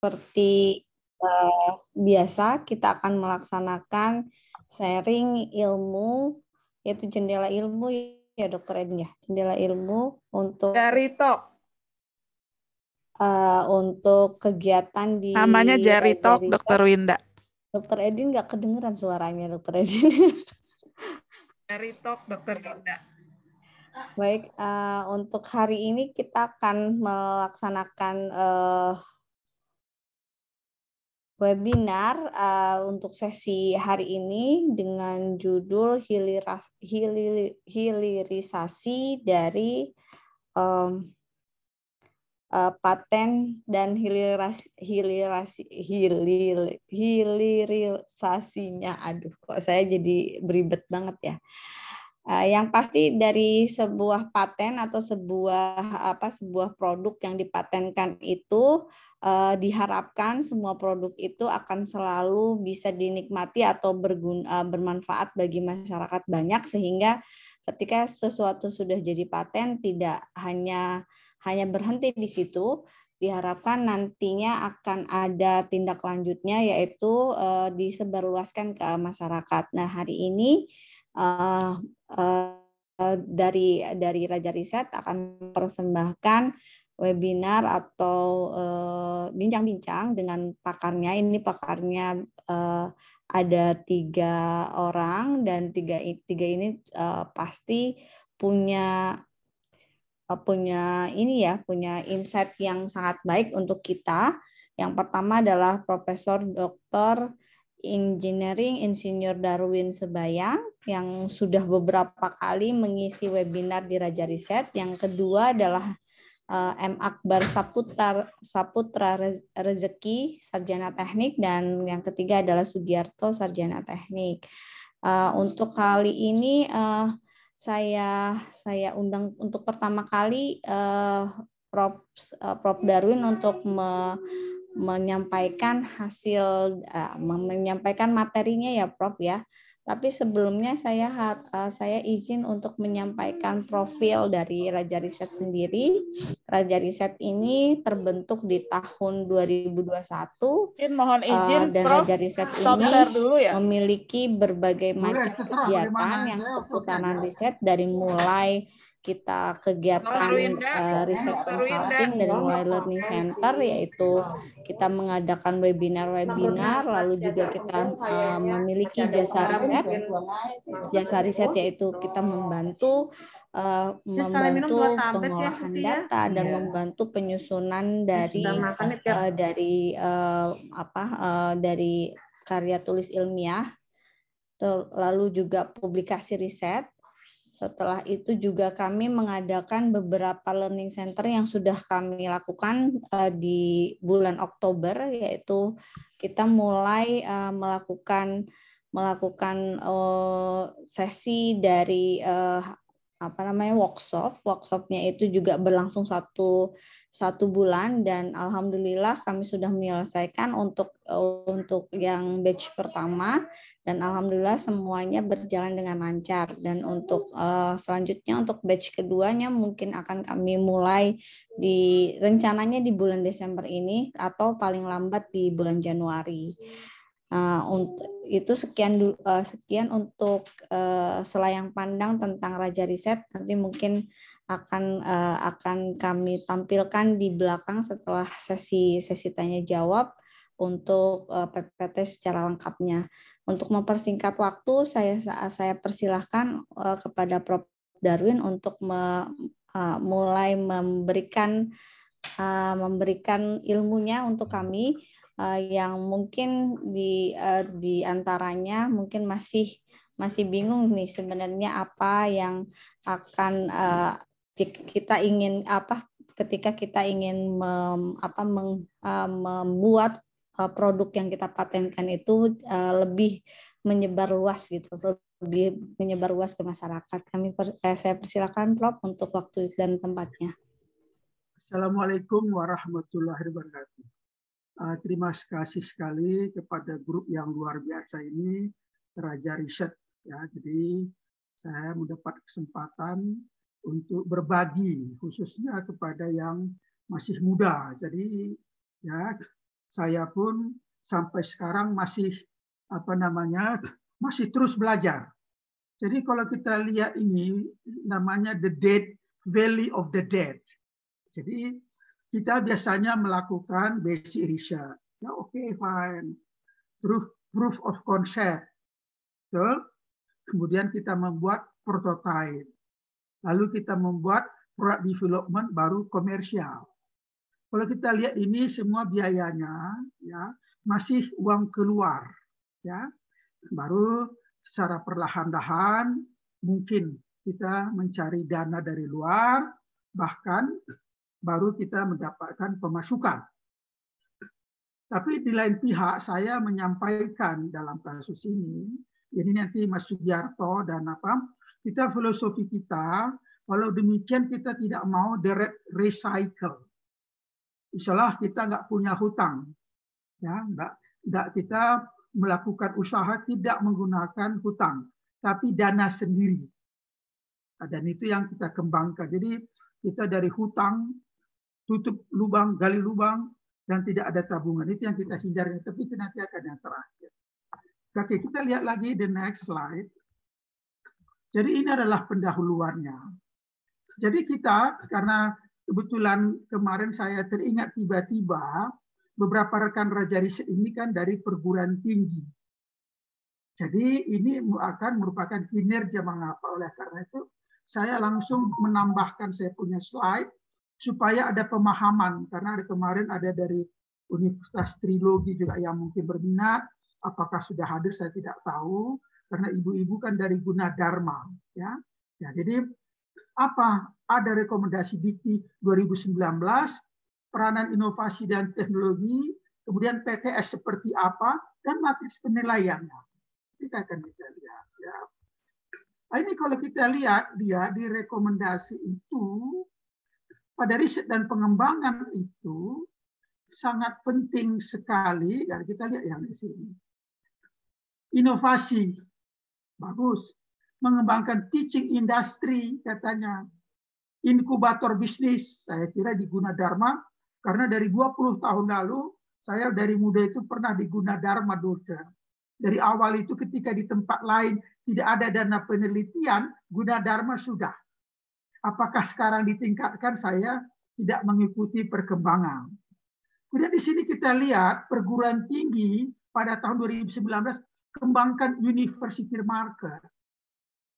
Seperti biasa, kita akan melaksanakan sharing ilmu, yaitu jendela ilmu ya Dokter Edin ya, jendela ilmu Jari Talk. Untuk kegiatan di Namanya Jari Raja Talk, Riset. Dokter Winda. Dokter Edin nggak kedengeran suaranya, Dokter Edin. Jari Talk, Dokter Winda. Baik, untuk hari ini kita akan melaksanakan webinar untuk sesi hari ini dengan judul hilirisasi dari paten dan hilirisasinya. Aduh, kok saya jadi beribet banget ya. Yang pasti dari sebuah paten atau sebuah produk yang dipatenkan itu diharapkan semua produk itu akan selalu bisa dinikmati atau bermanfaat bagi masyarakat banyak, sehingga ketika sesuatu sudah jadi paten tidak hanya berhenti di situ, diharapkan nantinya akan ada tindak lanjutnya, yaitu disebarluaskan ke masyarakat. Nah, hari ini dari Raja Riset akan mempersembahkan webinar atau bincang-bincang dengan pakarnya. Ini pakarnya ada 3 orang, dan tiga ini pasti punya insight yang sangat baik untuk kita. Yang pertama adalah Profesor Dr. Engineering Insinyur Darwin Sebayang yang sudah beberapa kali mengisi webinar di Raja Riset. Yang kedua adalah M. Akbar Saputra Rezeki, Sarjana Teknik, dan yang ketiga adalah Sugiarto, Sarjana Teknik. Untuk kali ini saya undang untuk pertama kali Prof. Darwin untuk menyampaikan menyampaikan materinya ya Prof ya. Tapi sebelumnya saya izin untuk menyampaikan profil dari Raja Riset sendiri. Raja Riset ini terbentuk di tahun 2021. Mohon izin, Dan Prof, Raja Riset ini dulu ya, memiliki berbagai macam kegiatan yang seputaran riset, dari mulai kita kegiatan riset consulting, dari mulai learning center, yaitu kita mengadakan webinar, lalu juga kita memiliki jasa riset. Jasa riset yaitu kita membantu pengolahan data dan membantu penyusunan dari karya tulis ilmiah, lalu juga publikasi riset. Setelah itu juga kami mengadakan beberapa learning center yang sudah kami lakukan di bulan Oktober, yaitu kita mulai melakukan sesi dari workshopnya itu juga berlangsung satu bulan, dan alhamdulillah kami sudah menyelesaikan untuk yang batch pertama, dan alhamdulillah semuanya berjalan dengan lancar. Dan untuk selanjutnya untuk batch keduanya mungkin akan kami mulai rencananya di bulan Desember ini atau paling lambat di bulan Januari. Untuk itu sekian untuk selayang pandang tentang Raja Riset. Nanti mungkin akan kami tampilkan di belakang setelah sesi tanya jawab untuk PPT secara lengkapnya. Untuk mempersingkat waktu, saya persilahkan kepada Prof. Darwin untuk mulai memberikan ilmunya untuk kami, yang mungkin di antaranya mungkin masih bingung nih sebenarnya apa yang akan kita ingin ketika kita ingin membuat produk yang kita patenkan itu lebih menyebar luas gitu, lebih menyebar luas ke masyarakat. Saya persilakan Prof untuk waktu dan tempatnya. Assalamualaikum warahmatullahi wabarakatuh. Terima kasih sekali kepada grup yang luar biasa ini, Raja Riset. Ya, jadi saya mendapat kesempatan untuk berbagi, khususnya kepada yang masih muda. Jadi ya, saya pun sampai sekarang masih masih terus belajar. Jadi kalau kita lihat ini namanya the Dead Valley of the Dead. Jadi kita biasanya melakukan basic research. Ya, oke, fine. Terus proof of concept. Kemudian kita membuat prototype. Lalu kita membuat product development baru komersial. Kalau kita lihat ini semua biayanya ya masih uang keluar ya. Baru secara perlahan-lahan mungkin kita mencari dana dari luar, bahkan baru kita mendapatkan pemasukan. Tapi di lain pihak saya menyampaikan dalam kasus ini, jadi nanti Mas Sugiarto dan kita filosofi kita, kalau demikian kita tidak mau direct recycle. Misalnya kita nggak punya hutang, ya nggak kita melakukan usaha tidak menggunakan hutang, tapi dana sendiri. Dan itu yang kita kembangkan. Jadi kita dari hutang, tutup lubang, gali lubang, dan tidak ada tabungan. Itu yang kita hindari. Tapi itu nanti akan yang terakhir. Oke, kita lihat lagi the next slide. Jadi ini adalah pendahuluannya. Jadi kita, karena kebetulan kemarin saya teringat tiba-tiba, beberapa rekan Raja Riset ini kan dari perguruan tinggi. Jadi ini akan merupakan kinerja mengapa. Oleh karena itu saya langsung menambahkan saya punya slide supaya ada pemahaman. Karena kemarin ada dari Universitas Trilogi juga yang mungkin berminat. Apakah sudah hadir saya tidak tahu. Karena ibu-ibu kan dari Gunadarma. Ya, jadi apa? Ada rekomendasi Dikti 2019, peranan inovasi dan teknologi, kemudian PTS seperti apa, dan matriks penilaiannya. Kita akan bisa lihat. Ya. Nah, ini kalau kita lihat dia di rekomendasi itu, pada riset dan pengembangan itu sangat penting sekali. Dan kita lihat yang di sini. Inovasi, bagus. Mengembangkan teaching industry, katanya. Inkubator bisnis, saya kira di Gunadarma, karena dari 20 tahun lalu, saya dari muda itu pernah di Gunadarma, Dokter. Dari awal itu ketika di tempat lain tidak ada dana penelitian, Gunadarma sudah. Apakah sekarang ditingkatkan, saya tidak mengikuti perkembangan. Kemudian di sini kita lihat perguruan tinggi pada tahun 2019 kembangkan university market.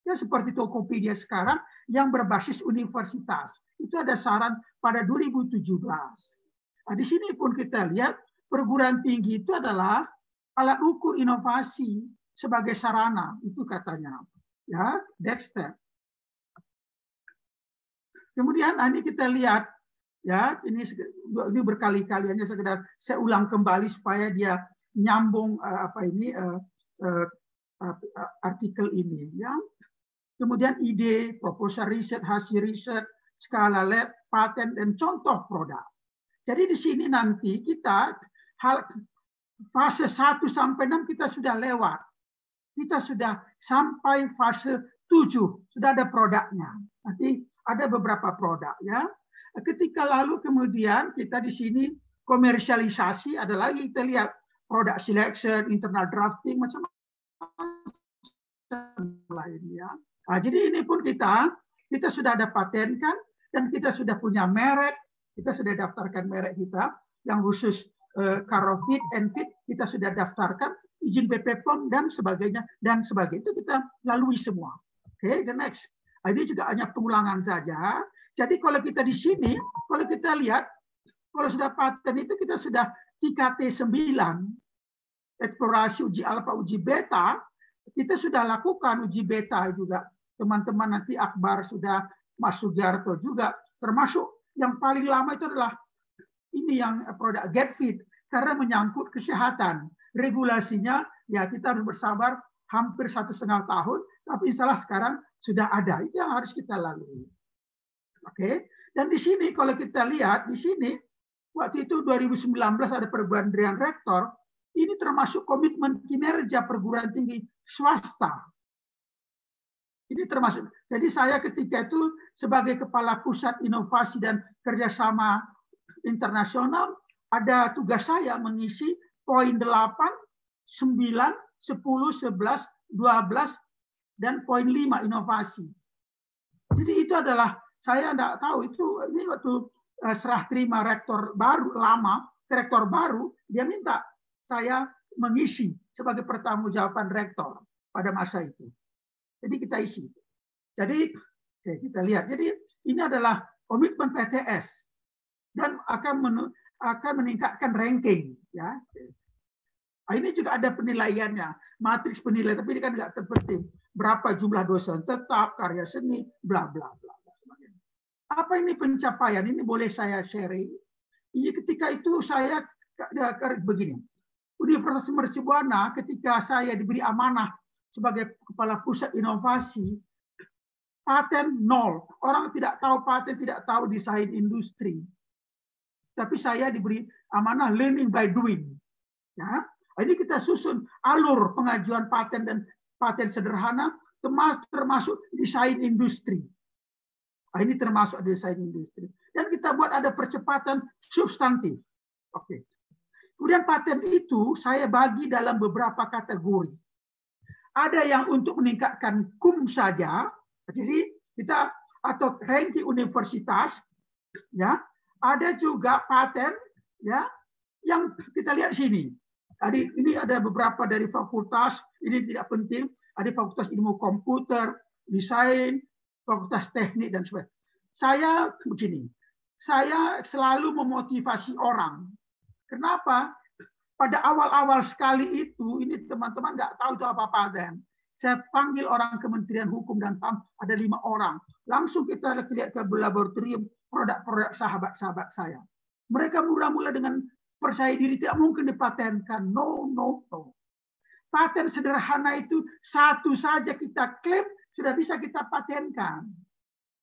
Ya, seperti Tokopedia sekarang yang berbasis universitas. Itu ada saran pada 2017. Nah, di sini pun kita lihat perguruan tinggi itu adalah alat ukur inovasi sebagai sarana. Itu katanya. Ya, Dexter. Kemudian ini kita lihat ya, ini berkali-kali, hanya sekedar saya ulang kembali supaya dia nyambung artikel ini ya. Kemudian ide, proposal riset, hasil riset, skala lab, paten, dan contoh produk. Jadi di sini nanti kita fase 1 sampai 6 kita sudah lewat. Kita sudah sampai fase 7, sudah ada produknya. Nanti ada beberapa produk ya. Ketika lalu kemudian kita di sini komersialisasi, ada lagi kita lihat product selection, internal drafting, macam-macam lainnya. Nah, jadi ini pun kita sudah ada paten kan, dan kita sudah punya merek, kita sudah daftarkan merek kita yang khusus Karofit, Enfit, kita sudah daftarkan izin BPOM dan sebagainya itu kita lalui semua. Oke, the next. Nah, ini juga hanya pengulangan saja. Jadi kalau kita di sini, kalau kita lihat, kalau sudah paten itu kita sudah TKT 9, eksplorasi uji alfa, uji beta, kita sudah lakukan uji beta juga. Teman-teman nanti Akbar sudah, Mas Sugiarto juga, termasuk yang paling lama itu adalah ini yang produk GetFit, karena menyangkut kesehatan. Regulasinya ya kita harus bersabar hampir 1,5 tahun, tapi insyaallah sekarang sudah ada. Itu yang harus kita lalui. Oke, dan di sini kalau kita lihat di sini waktu itu 2019 ada pergantian rektor, ini termasuk komitmen kinerja perguruan tinggi swasta. Ini termasuk. Jadi saya ketika itu sebagai kepala pusat inovasi dan kerjasama internasional ada tugas saya mengisi poin 8, 9, 10, 11, 12, dan poin 5 inovasi. Jadi itu adalah, saya tidak tahu, ini waktu serah terima rektor baru, rektor baru, dia minta saya mengisi sebagai pertanggungjawaban rektor pada masa itu. Jadi kita isi. Jadi kita lihat. Jadi ini adalah komitmen PTS dan akan meningkatkan ranking. Ya. Ini juga ada penilaiannya, matriks penilaian, tapi ini kan nggak terpenting. Berapa jumlah dosen tetap, karya seni, bla bla bla. Apa ini pencapaian? Ini boleh saya sharing. Ini ketika itu saya begini. Universitas Mercu Buana ketika saya diberi amanah sebagai kepala pusat inovasi, paten 0. Orang tidak tahu paten, tidak tahu desain industri. Tapi saya diberi amanah learning by doing. Ya. Ini kita susun alur pengajuan paten dan paten sederhana termasuk desain industri. Ini termasuk desain industri. Dan kita buat ada percepatan substantif. Oke. Kemudian paten itu saya bagi dalam beberapa kategori. Ada yang untuk meningkatkan KUM saja, jadi kita atau ranking universitas, ya. Ada juga paten, ya, yang kita lihat sini. Jadi ini ada beberapa dari fakultas, ini tidak penting. Ada fakultas ilmu komputer, desain, fakultas teknik dan sebagainya. Saya begini, saya selalu memotivasi orang. Kenapa? Pada awal-awal sekali itu, ini teman-teman nggak tahu itu apa paten. Saya panggil orang Kementerian Hukum dan HAM, ada 5 orang. Langsung kita lihat ke laboratorium produk-produk sahabat-sahabat saya. Mereka mula-mula dengan percaya diri, tidak mungkin dipatenkan. No. Paten sederhana itu satu saja kita klaim, sudah bisa kita patenkan.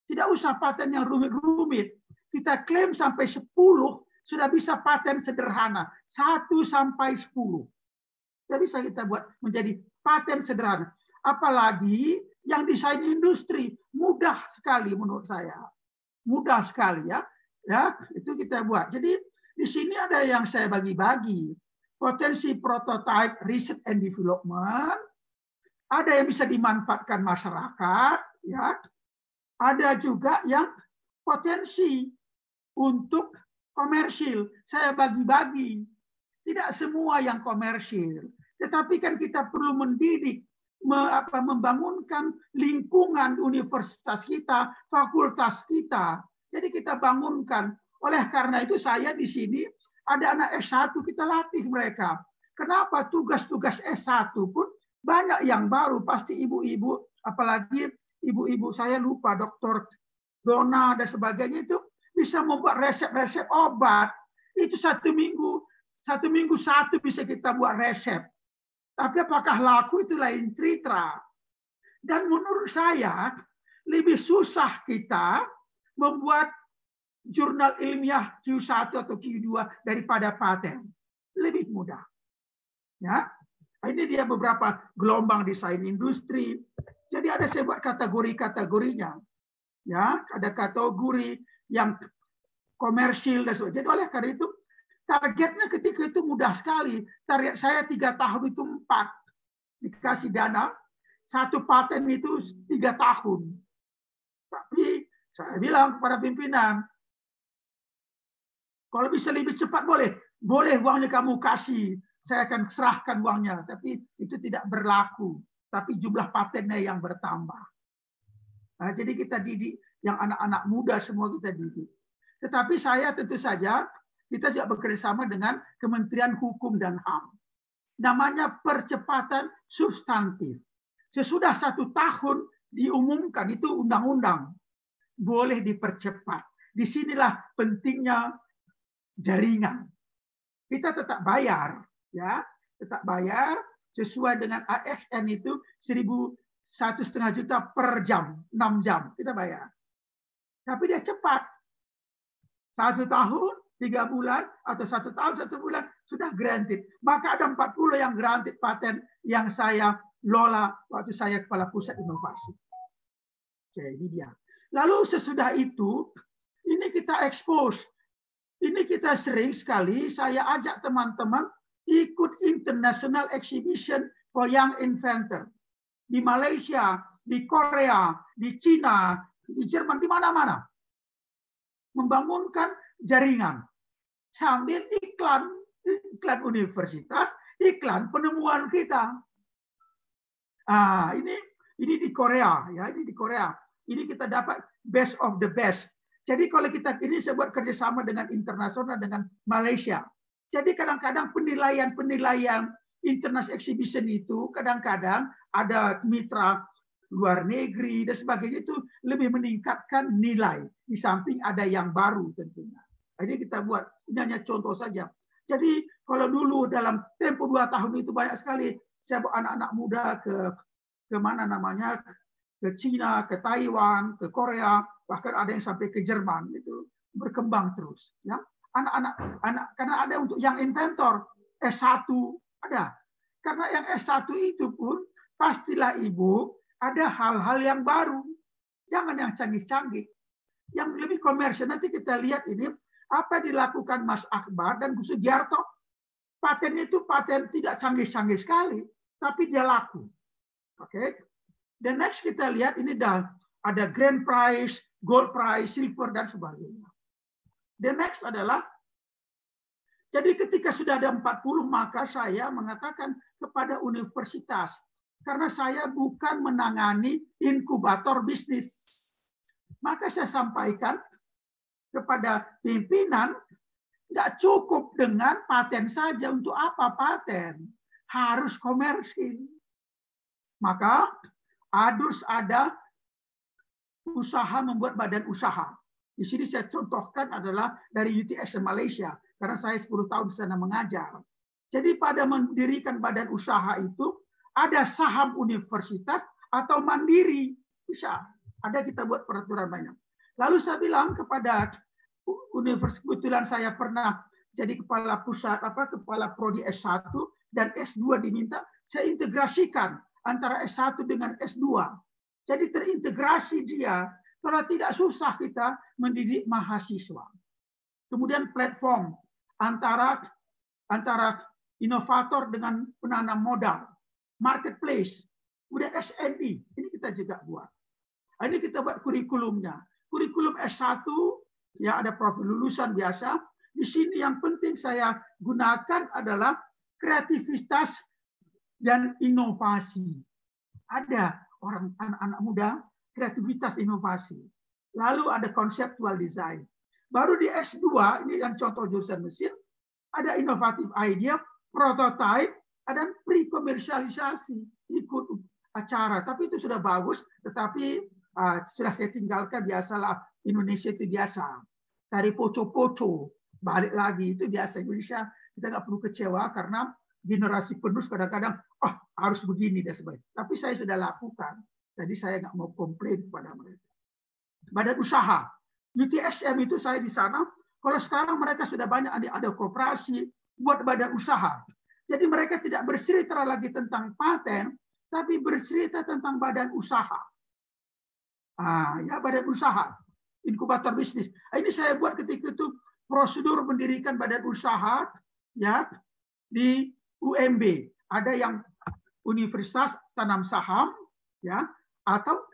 Tidak usah paten yang rumit-rumit. Kita klaim sampai 10, sudah bisa paten sederhana. 1 sampai 10. Sudah bisa kita buat menjadi paten sederhana. Apalagi yang desain industri. Mudah sekali menurut saya. Mudah sekali ya. Ya, itu kita buat. Jadi di sini ada yang saya bagi-bagi. Potensi prototype, research and development. Ada yang bisa dimanfaatkan masyarakat. Ya. Ada juga yang potensi untuk komersil. Saya bagi-bagi. Tidak semua yang komersil. Tetapi kan kita perlu mendidik, membangunkan lingkungan universitas kita, fakultas kita. Jadi kita bangunkan. Oleh karena itu saya di sini ada anak S1, kita latih mereka. Kenapa tugas-tugas S1 pun banyak yang baru. Pasti ibu-ibu, apalagi ibu-ibu saya lupa, Dr. Dona dan sebagainya itu bisa membuat resep-resep obat. Itu 1 minggu satu bisa kita buat resep. Tapi apakah laku itu lain cerita. Dan menurut saya lebih susah kita membuat jurnal ilmiah Q1 atau Q2 daripada paten. Lebih mudah. Ya. Ini dia beberapa gelombang desain industri. Jadi ada saya buat kategori-kategorinya. Ya, ada kategori yang komersil dan sebagainya. Jadi oleh karena itu targetnya ketika itu mudah sekali. Target saya 3 tahun itu 4. Dikasih dana. 1 paten itu 3 tahun. Tapi saya bilang kepada pimpinan, kalau bisa lebih cepat boleh. Boleh uangnya kamu kasih. Saya akan serahkan uangnya. Tapi itu tidak berlaku. Tapi jumlah patennya yang bertambah. Nah, jadi kita didik yang anak-anak muda semua kita didik. Tetapi saya tentu saja kita juga bekerjasama dengan Kementerian Hukum dan HAM. Namanya percepatan substantif. Sesudah 1 tahun diumumkan itu undang-undang. Boleh dipercepat. Disinilah pentingnya jaringan. Kita tetap bayar, ya, tetap bayar sesuai dengan ASN itu 1,5 juta per jam, 6 jam kita bayar. Tapi dia cepat. 1 tahun, 3 bulan, atau 1 tahun, 1 bulan, sudah granted. Maka ada 40 yang granted paten yang saya lola waktu saya kepala pusat inovasi. Oke, ini dia. Lalu sesudah itu, ini kita expose. ini kita sering sekali saya ajak teman-teman ikut International Exhibition for Young Inventor. Di Malaysia, di Korea, di Cina, di Jerman, di mana-mana. Membangunkan jaringan. Sambil iklan universitas, iklan penemuan kita. Ini di Korea, ya, ini di Korea. Ini kita dapat best of the best. Jadi kalau kita ini saya buat kerjasama dengan internasional dengan Malaysia. Jadi kadang-kadang penilaian International Exhibition itu kadang-kadang ada mitra luar negeri dan sebagainya, itu lebih meningkatkan nilai di samping ada yang baru tentunya. Ini kita buat, ini hanya contoh saja. Jadi kalau dulu dalam tempo 2 tahun itu banyak sekali saya bawa anak-anak muda ke mana namanya, ke Cina, ke Taiwan, ke Korea, bahkan ada yang sampai ke Jerman, itu berkembang terus. Ya, anak karena ada untuk yang inventor S1 ada, karena yang S1 itu pun pastilah ibu ada hal-hal yang baru, jangan yang canggih-canggih, yang lebih komersial. Nanti kita lihat ini apa dilakukan Mas Akbar dan Gus Sugiarto. Patennya itu paten tidak canggih-canggih sekali, tapi dia laku. Oke. Dan next kita lihat ini ada grand prize, gold prize, silver dan sebagainya. The next adalah, jadi ketika sudah ada 40 maka saya mengatakan kepada universitas, karena saya bukan menangani inkubator bisnis. Maka saya sampaikan kepada pimpinan, nggak cukup dengan paten saja. Untuk apa paten? Harus komersil. Maka harus ada usaha, membuat badan usaha. Di sini saya contohkan adalah dari UTS Malaysia, karena saya 10 tahun di sana mengajar. Jadi pada mendirikan badan usaha itu, ada saham universitas atau mandiri. Bisa. Ada kita buat peraturan banyak. Lalu saya bilang kepada universitas, kebetulan saya pernah jadi kepala pusat, kepala prodi S1 dan S2 diminta, saya integrasikan antara S1 dengan S2. Jadi terintegrasi dia, kalau tidak susah kita mendidik mahasiswa. Kemudian platform antara inovator dengan penanam modal, marketplace, kemudian SND, ini kita juga buat. Ini kita buat kurikulumnya. Kurikulum S1, ya ada profil lulusan biasa. Di sini yang penting saya gunakan adalah kreativitas dan inovasi. Ada orang anak-anak muda, kreativitas inovasi. Lalu ada conceptual design. Baru di S2, ini yang contoh jurusan mesin, ada inovatif idea, prototype, ada pre-komersialisasi, ikut acara. Tapi itu sudah bagus, tetapi sudah saya tinggalkan, biasalah Indonesia itu biasa. Dari poco-poco, balik lagi, itu biasa Indonesia. Kita nggak perlu kecewa karena generasi penerus kadang-kadang harus begini dan sebagainya. Tapi saya sudah lakukan. Jadi saya nggak mau komplain kepada mereka. Badan usaha. UTSM itu saya di sana. Kalau sekarang mereka sudah banyak ada koperasi buat badan usaha. Jadi mereka tidak bercerita lagi tentang paten, tapi bercerita tentang badan usaha. Ya badan usaha, inkubator bisnis. Ini saya buat ketika itu prosedur mendirikan badan usaha, ya di UMB. Ada yang universitas tanam saham, ya, atau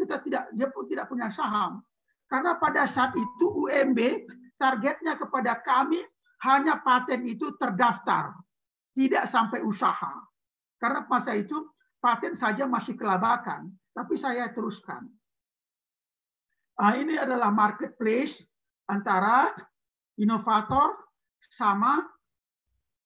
dia pun tidak punya saham. Karena pada saat itu UMB targetnya kepada kami hanya paten itu terdaftar, tidak sampai usaha. Karena masa itu paten saja masih kelabakan, tapi saya teruskan. Ini adalah marketplace antara inovator sama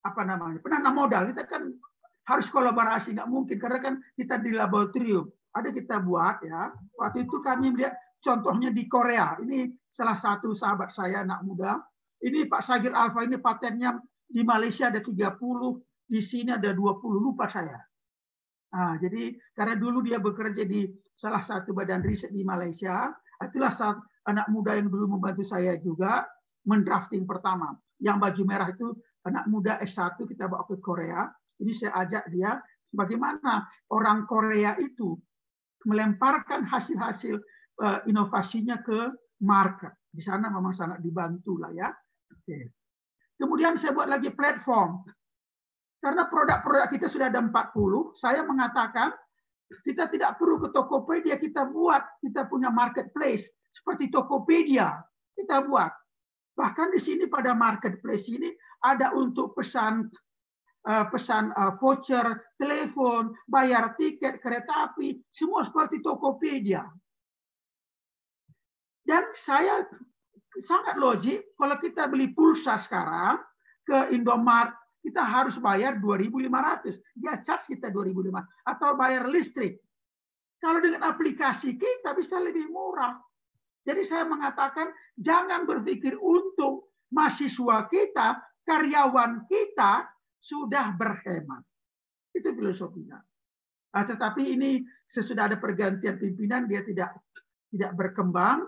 penanam modal. Kita kan harus kolaborasi, nggak mungkin karena kan kita di laboratorium. Ada kita buat ya. Waktu itu kami melihat contohnya di Korea. Ini salah satu sahabat saya anak muda. Ini Pak Sagir Alfa, ini patennya di Malaysia ada 30, di sini ada 20, lupa saya. Jadi karena dulu dia bekerja di salah satu badan riset di Malaysia, itulah saat anak muda yang dulu membantu saya juga mendrafting pertama. Yang baju merah itu anak muda S1 kita bawa ke Korea. Ini saya ajak dia bagaimana orang Korea itu melemparkan hasil-hasil inovasinya ke market. Di sana memang sangat dibantu lah ya. Oke. Kemudian saya buat lagi platform. Karena produk-produk kita sudah ada 40, saya mengatakan kita tidak perlu ke Tokopedia, kita punya marketplace seperti Tokopedia, kita buat. Bahkan di sini pada marketplace ini ada untuk pesan voucher, telepon, bayar tiket kereta api, semua seperti Tokopedia. Dan saya sangat logik kalau kita beli pulsa sekarang ke Indomaret, kita harus bayar 2.500. Dia charge kita 2.500 atau bayar listrik. Kalau dengan aplikasi kita bisa lebih murah. Jadi saya mengatakan jangan berpikir untung, mahasiswa kita, karyawan kita sudah berhemat. Itu filosofinya. Tetapi ini sesudah ada pergantian pimpinan dia tidak berkembang,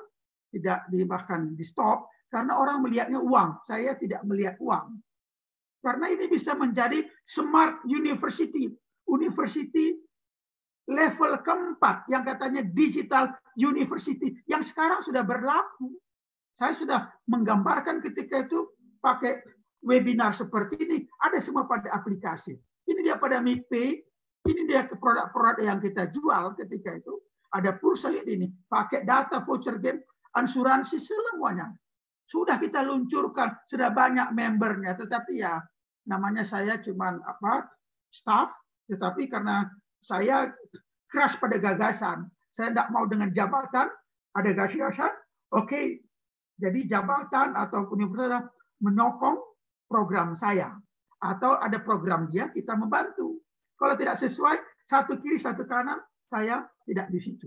tidak bahkan di stop karena orang melihatnya uang. Saya tidak melihat uang. Karena ini bisa menjadi smart university, university level keempat yang katanya digital university yang sekarang sudah berlaku. Saya sudah menggambarkan ketika itu pakai webinar seperti ini, ada semua pada aplikasi. Ini dia pada MiPay, ini dia produk-produk yang kita jual ketika itu. Ada pulsa, lihat ini, pakai data voucher game, asuransi semuanya. Sudah kita luncurkan, sudah banyak membernya, tetapi ya namanya saya cuman staff, tetapi karena saya keras pada gagasan, saya tidak mau dengan jabatan, ada gagasan, oke, jadi jabatan atau universitas menyokong program saya, atau ada program dia, kita membantu. Kalau tidak sesuai, satu kiri, satu kanan, saya tidak di situ.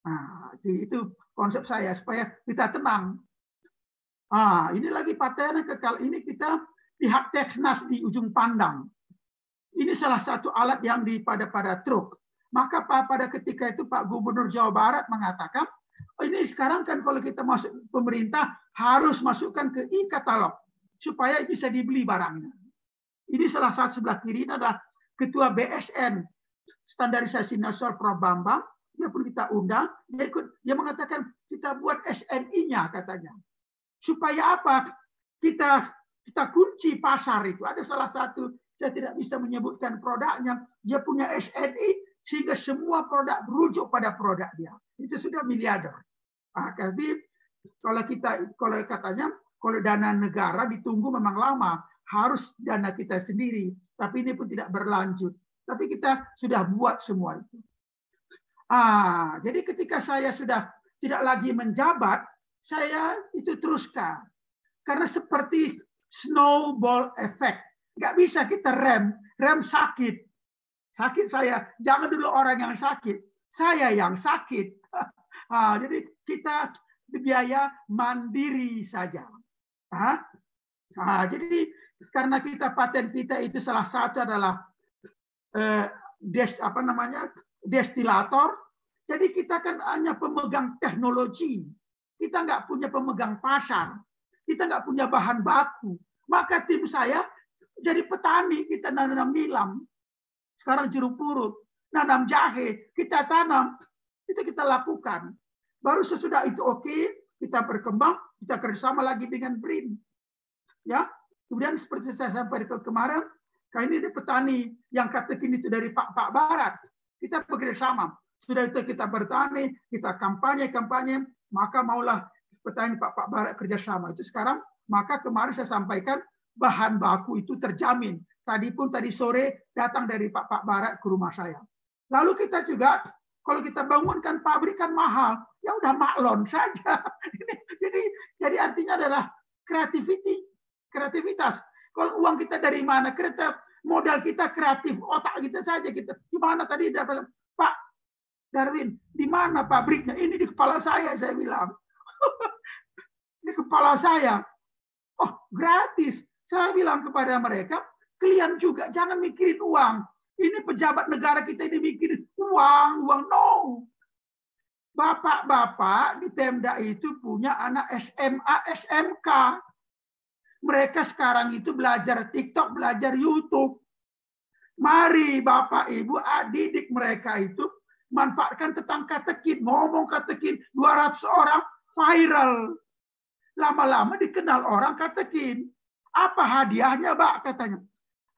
Nah, itu konsep saya, supaya kita tenang. Ini lagi paten kekal, ini kita pihak Teknas di ujung pandang. Ini salah satu alat yang pada truk. Maka pada ketika itu Pak Gubernur Jawa Barat mengatakan, ini sekarang kan kalau kita masuk pemerintah harus masukkan ke e-katalog supaya bisa dibeli barangnya. Ini salah satu sebelah kiri ini adalah Ketua BSN Standarisasi Nasional Prof. Bambang. Dia pun kita undang. Dia mengatakan kita buat SNI-nya katanya. Supaya apa? Kita kunci pasar itu. Ada salah satu, saya tidak bisa menyebutkan produknya, dia punya SNI sehingga semua produk berujuk pada produk dia. Itu sudah miliarder. Tapi kalau katanya kalau dana negara ditunggu memang lama, harus dana kita sendiri. Tapi ini pun tidak berlanjut. Tapi kita sudah buat semua itu. Jadi ketika saya sudah tidak lagi menjabat, saya itu teruskan. Karena seperti snowball effect. Nggak bisa kita rem sakit. Sakit saya, jangan dulu orang yang sakit. Saya yang sakit. Jadi kita biaya mandiri saja. Jadi karena kita paten kita itu salah satu adalah destilator. Jadi kita kan hanya pemegang teknologi. Kita nggak punya pemegang pasar. Kita nggak punya bahan baku. Maka tim saya jadi petani. Kita nanam nilam. Sekarang jeruk purut. Nanam jahe. Kita tanam. Itu kita lakukan. Baru sesudah itu oke, kita berkembang. Kita kerjasama lagi dengan BRIN. Ya. Kemudian seperti saya sampaikan kemarin. Ini ada petani yang katekin itu dari Pak Barat. Kita bekerjasama. Sudah itu kita bertani. Kita kampanye. Maka maulah petani Pak Barat kerjasama itu sekarang, maka kemarin saya sampaikan bahan baku itu terjamin. Tadi sore datang dari Pak Barat ke rumah saya. Lalu kita juga kalau kita bangunkan pabrik kan mahal, ya udah maklon saja. Jadi artinya adalah kreativitas. Kalau uang kita dari mana? Modal kita kreatif, otak kita saja kita. Di mana tadi dapat Pak Darwin? Di mana pabriknya? Ini di kepala saya bilang. Di kepala saya. Oh, gratis. Saya bilang kepada mereka, kalian juga jangan mikirin uang. Ini pejabat negara kita ini mikirin uang. No. Bapak-bapak di Pemda itu punya anak SMA, SMK. Mereka sekarang itu belajar TikTok, belajar YouTube. Mari Bapak Ibu didik mereka itu manfaatkan tentang katekin. Ngomong katekin 200 orang viral. Lama-lama dikenal orang katekin. Apa hadiahnya, Pak? Katanya.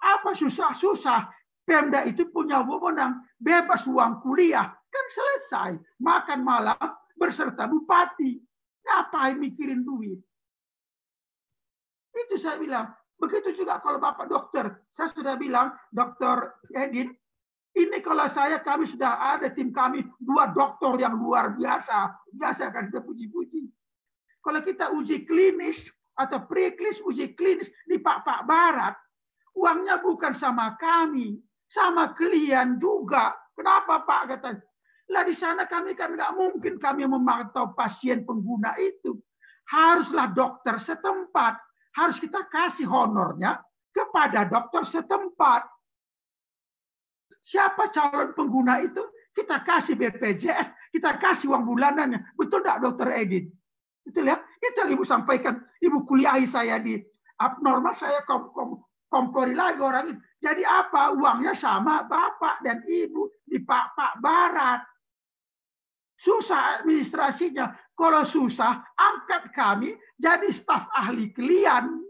Apa susah-susah? Pemda itu punya wewenang bebas uang kuliah. Kan selesai. Makan malam berserta bupati. Ngapain mikirin duit? Itu saya bilang. Begitu juga kalau Bapak dokter. Saya sudah bilang, Dokter Edin, ini kalau kami sudah ada tim kami, 2 dokter yang luar biasa. Biasa kan kita puji-puji. Kalau kita uji klinis atau pre-klinis, uji klinis di Pak Barat, uangnya bukan sama kami, sama klien juga. Kenapa Pak? Katanya. Lah di sana kami kan nggak mungkin kami memantau pasien pengguna itu. Haruslah dokter setempat. Harus kita kasih honornya kepada dokter setempat. Siapa calon pengguna itu? Kita kasih BPJS, kita kasih uang bulanannya. Betul nggak Dokter Edin? Betul ya? Itu yang Ibu sampaikan. Ibu kuliahi saya di abnormal, saya kompori lagi orang itu. Jadi apa? Uangnya sama Bapak dan Ibu di Pak Barat. Susah administrasinya. Kalau susah, angkat kami jadi staf ahli klien.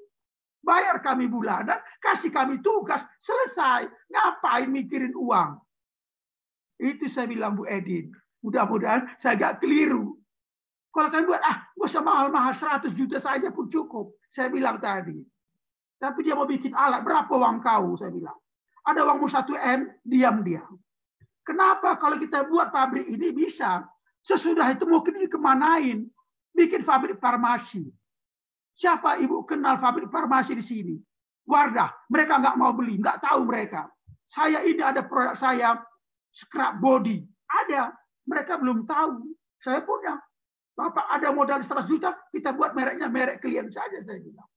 Bayar kami bulanan, kasih kami tugas, selesai. Ngapain mikirin uang? Itu saya bilang Bu Edin. Mudah-mudahan saya gak keliru. Kalau kami buat, gak usah mahal-mahal, 100 juta saja pun cukup. Saya bilang tadi. Tapi dia mau bikin alat, berapa uang kau? Saya bilang. Ada uangmu 1 M, diam-diam. Kenapa kalau kita buat pabrik ini bisa? Sesudah itu mungkin dikemanain. Bikin pabrik farmasi. Siapa Ibu kenal pabrik farmasi di sini? Wardah. Mereka nggak mau beli. Nggak tahu mereka. Saya ini ada produk saya. Scrap body. Ada. Mereka belum tahu. Saya punya. Bapak ada modal 100 juta. Kita buat mereknya merek klien saja. Saya bilang.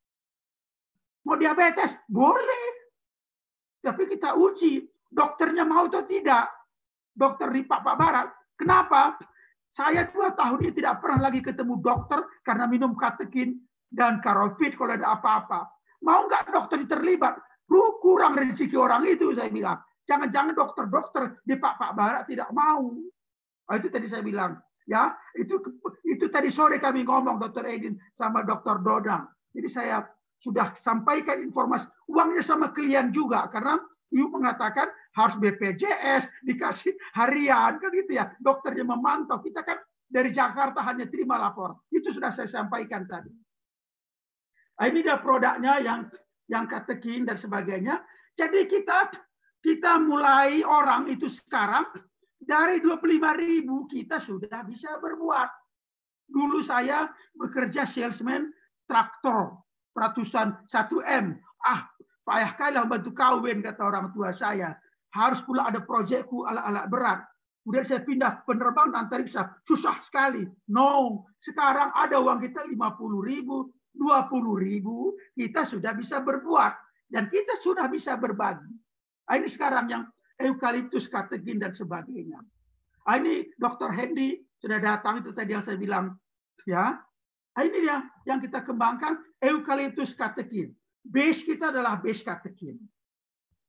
Mau diabetes? Boleh. Tapi kita uji. Dokternya mau atau tidak. Dokter di Pak Barat. Kenapa? Saya 2 tahun ini tidak pernah lagi ketemu dokter karena minum katekin dan karofit kalau ada apa-apa. Mau nggak dokter terlibat? Kurang rezeki orang itu, saya bilang. Jangan-jangan dokter-dokter di Pak Barat tidak mau. Itu tadi saya bilang. Ya, itu tadi sore kami ngomong Dokter Edin sama Dokter Dodang. Jadi saya sudah sampaikan informasi. Uangnya sama klien juga karena Ibu mengatakan harus BPJS dikasih harian kan gitu ya. Dokternya memantau. Kita kan dari Jakarta hanya terima lapor. Itu sudah saya sampaikan tadi. Nah, ini dia produknya yang katekin dan sebagainya. Jadi kita mulai orang itu sekarang dari 25.000 kita sudah bisa berbuat. Dulu saya bekerja salesman traktor ratusan 1 M. Payah kali lah bantu kawin kata orang tua saya. Harus pula ada proyekku alat-alat berat. Kemudian saya pindah penerbangan antariksa. Susah sekali. No. Sekarang ada uang kita 50.000, 20.000. Kita sudah bisa berbuat. Dan kita sudah bisa berbagi. Ini sekarang yang eukaliptus, katekin, dan sebagainya. Ini Dr. Hendy sudah datang. Itu tadi yang saya bilang. Ya. Ini dia yang kita kembangkan. Eukaliptus, katekin. Base kita adalah base katekin.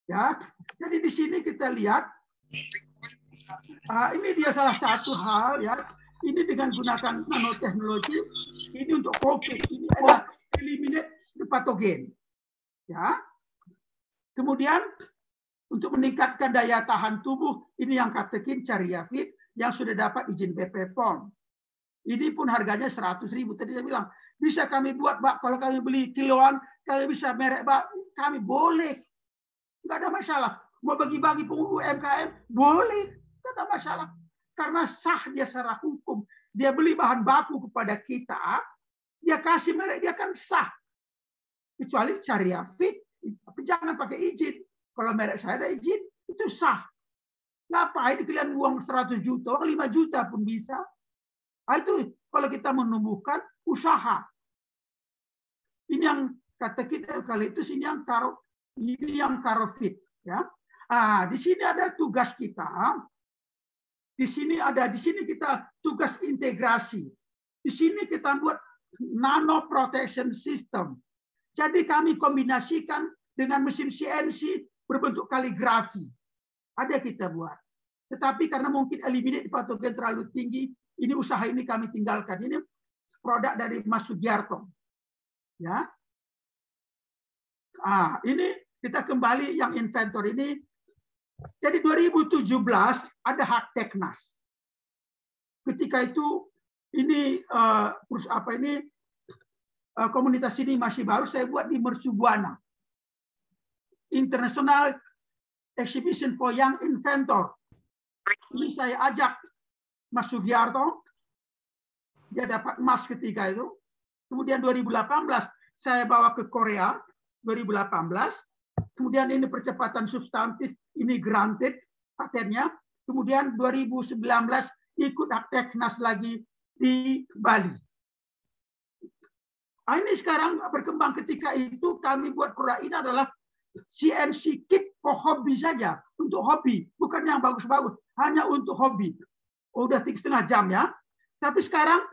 Ya, jadi di sini kita lihat, ini dia salah satu hal ya. Ini dengan gunakan nanoteknologi. Ini untuk COVID. Ini adalah eliminate the pathogen. Ya. Kemudian untuk meningkatkan daya tahan tubuh, ini yang katekin Cariafit yang sudah dapat izin BPOM. Ini pun harganya 100.000. Tadi saya bilang bisa kami buat, Pak. Kalau kami beli kiloan, kami bisa merek, Pak. Kami boleh. Nggak ada masalah. Mau bagi-bagi penghulu UMKM, boleh. Nggak ada masalah. Karena sah dia secara hukum. Dia beli bahan baku kepada kita, dia kasih merek, dia kan sah. Kecuali Cariafit, tapi jangan pakai izin. Kalau merek saya ada izin, itu sah. Ngapain kalian uang 100 juta, 5 juta pun bisa. Itu kalau kita menumbuhkan usaha. Ini yang katekin eukaliptus, ini yang karofit, ya. Di sini ada tugas kita. Di sini kita tugas integrasi. Di sini kita buat nano protection system. Jadi kami kombinasikan dengan mesin CNC berbentuk kaligrafi. Ada kita buat. Tetapi karena mungkin eliminate patogen terlalu tinggi, ini usaha ini kami tinggalkan. Ini produk dari Mas Sugiarto. Ya. Ini kita kembali yang inventor ini. Jadi 2017 ada hak Teknas. Ketika itu ini komunitas ini masih baru, saya buat di Mercubuana, International Exhibition for Young Inventor. Ini saya ajak Mas Sugiarto, dia dapat emas ketika itu. Kemudian 2018 saya bawa ke Korea, 2018. Kemudian ini percepatan substantif, ini granted patennya. Kemudian 2019 ikut hak Teknas lagi di Bali. Ini sekarang berkembang. Ketika itu kami buat produk ini adalah CNC kit for hobi saja, untuk hobi, bukan yang bagus-bagus, hanya untuk hobi. Udah 3,5 jam ya. Tapi sekarang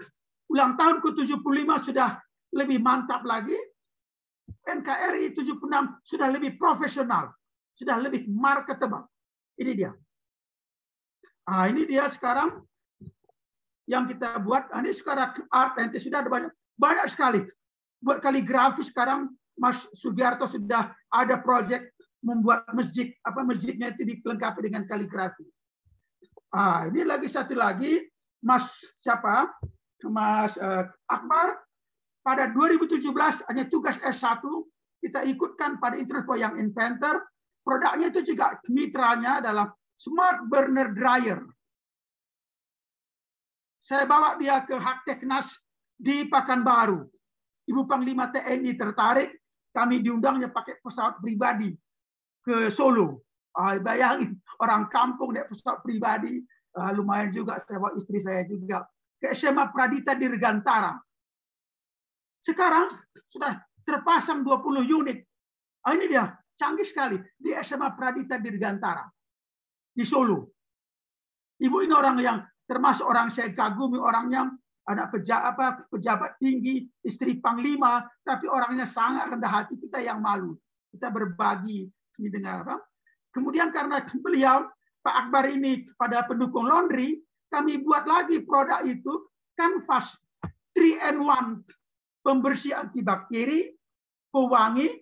ulang tahun ke-75 sudah lebih mantap lagi. NKRI 76 sudah lebih profesional, sudah lebih marketable. Ini dia. Ini dia sekarang yang kita buat. Ini sekarang art, nanti sudah ada banyak sekali. Buat kaligrafi sekarang Mas Sugiarto sudah ada proyek membuat masjid, masjidnya itu dilengkapi dengan kaligrafi. Ini lagi satu lagi, Mas Akbar. Pada 2017 hanya tugas S1 kita ikutkan pada Internet for Young Inventor. Produknya itu juga mitranya adalah Smart Burner Dryer. Saya bawa dia ke hak Teknas di Pekanbaru. Ibu Panglima TNI tertarik, kami diundangnya pakai pesawat pribadi ke Solo. Bayangin orang kampung naik pesawat pribadi, lumayan juga. Saya bawa istri saya juga ke SMA Pradita Dirgantara. Sekarang sudah terpasang 20 unit. Ini dia, canggih sekali di SMA Pradita Dirgantara di Solo. Ibu ini orang yang termasuk orang saya kagumi, orangnya anak pejabat tinggi, istri panglima, tapi orangnya sangat rendah hati. Kita yang malu. Kita berbagi ini dengan apa? Kemudian karena beliau Pak Akbar ini pada pendukung laundry, kami buat lagi produk itu kanvas 3-in-1, pembersih antibakteri, pewangi,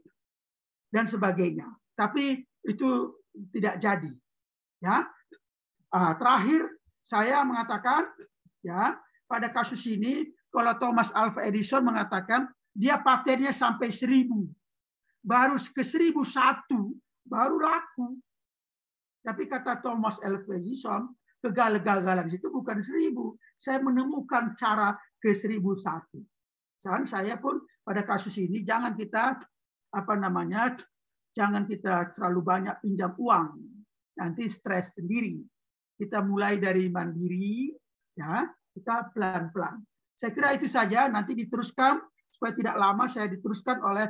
dan sebagainya. Tapi itu tidak jadi. Ya, terakhir saya mengatakan, ya, pada kasus ini, kalau Thomas Alva Edison mengatakan dia patennya sampai 1000, baru ke 1001 baru laku. Tapi kata Thomas Alva Edison, kegagalan itu bukan 1000. Saya menemukan cara ke 1001. Dan saya pun pada kasus ini jangan kita jangan kita terlalu banyak pinjam uang, nanti stres sendiri. Kita mulai dari mandiri, ya, kita pelan-pelan. Saya kira itu saja. Nanti diteruskan supaya tidak lama. Saya diteruskan oleh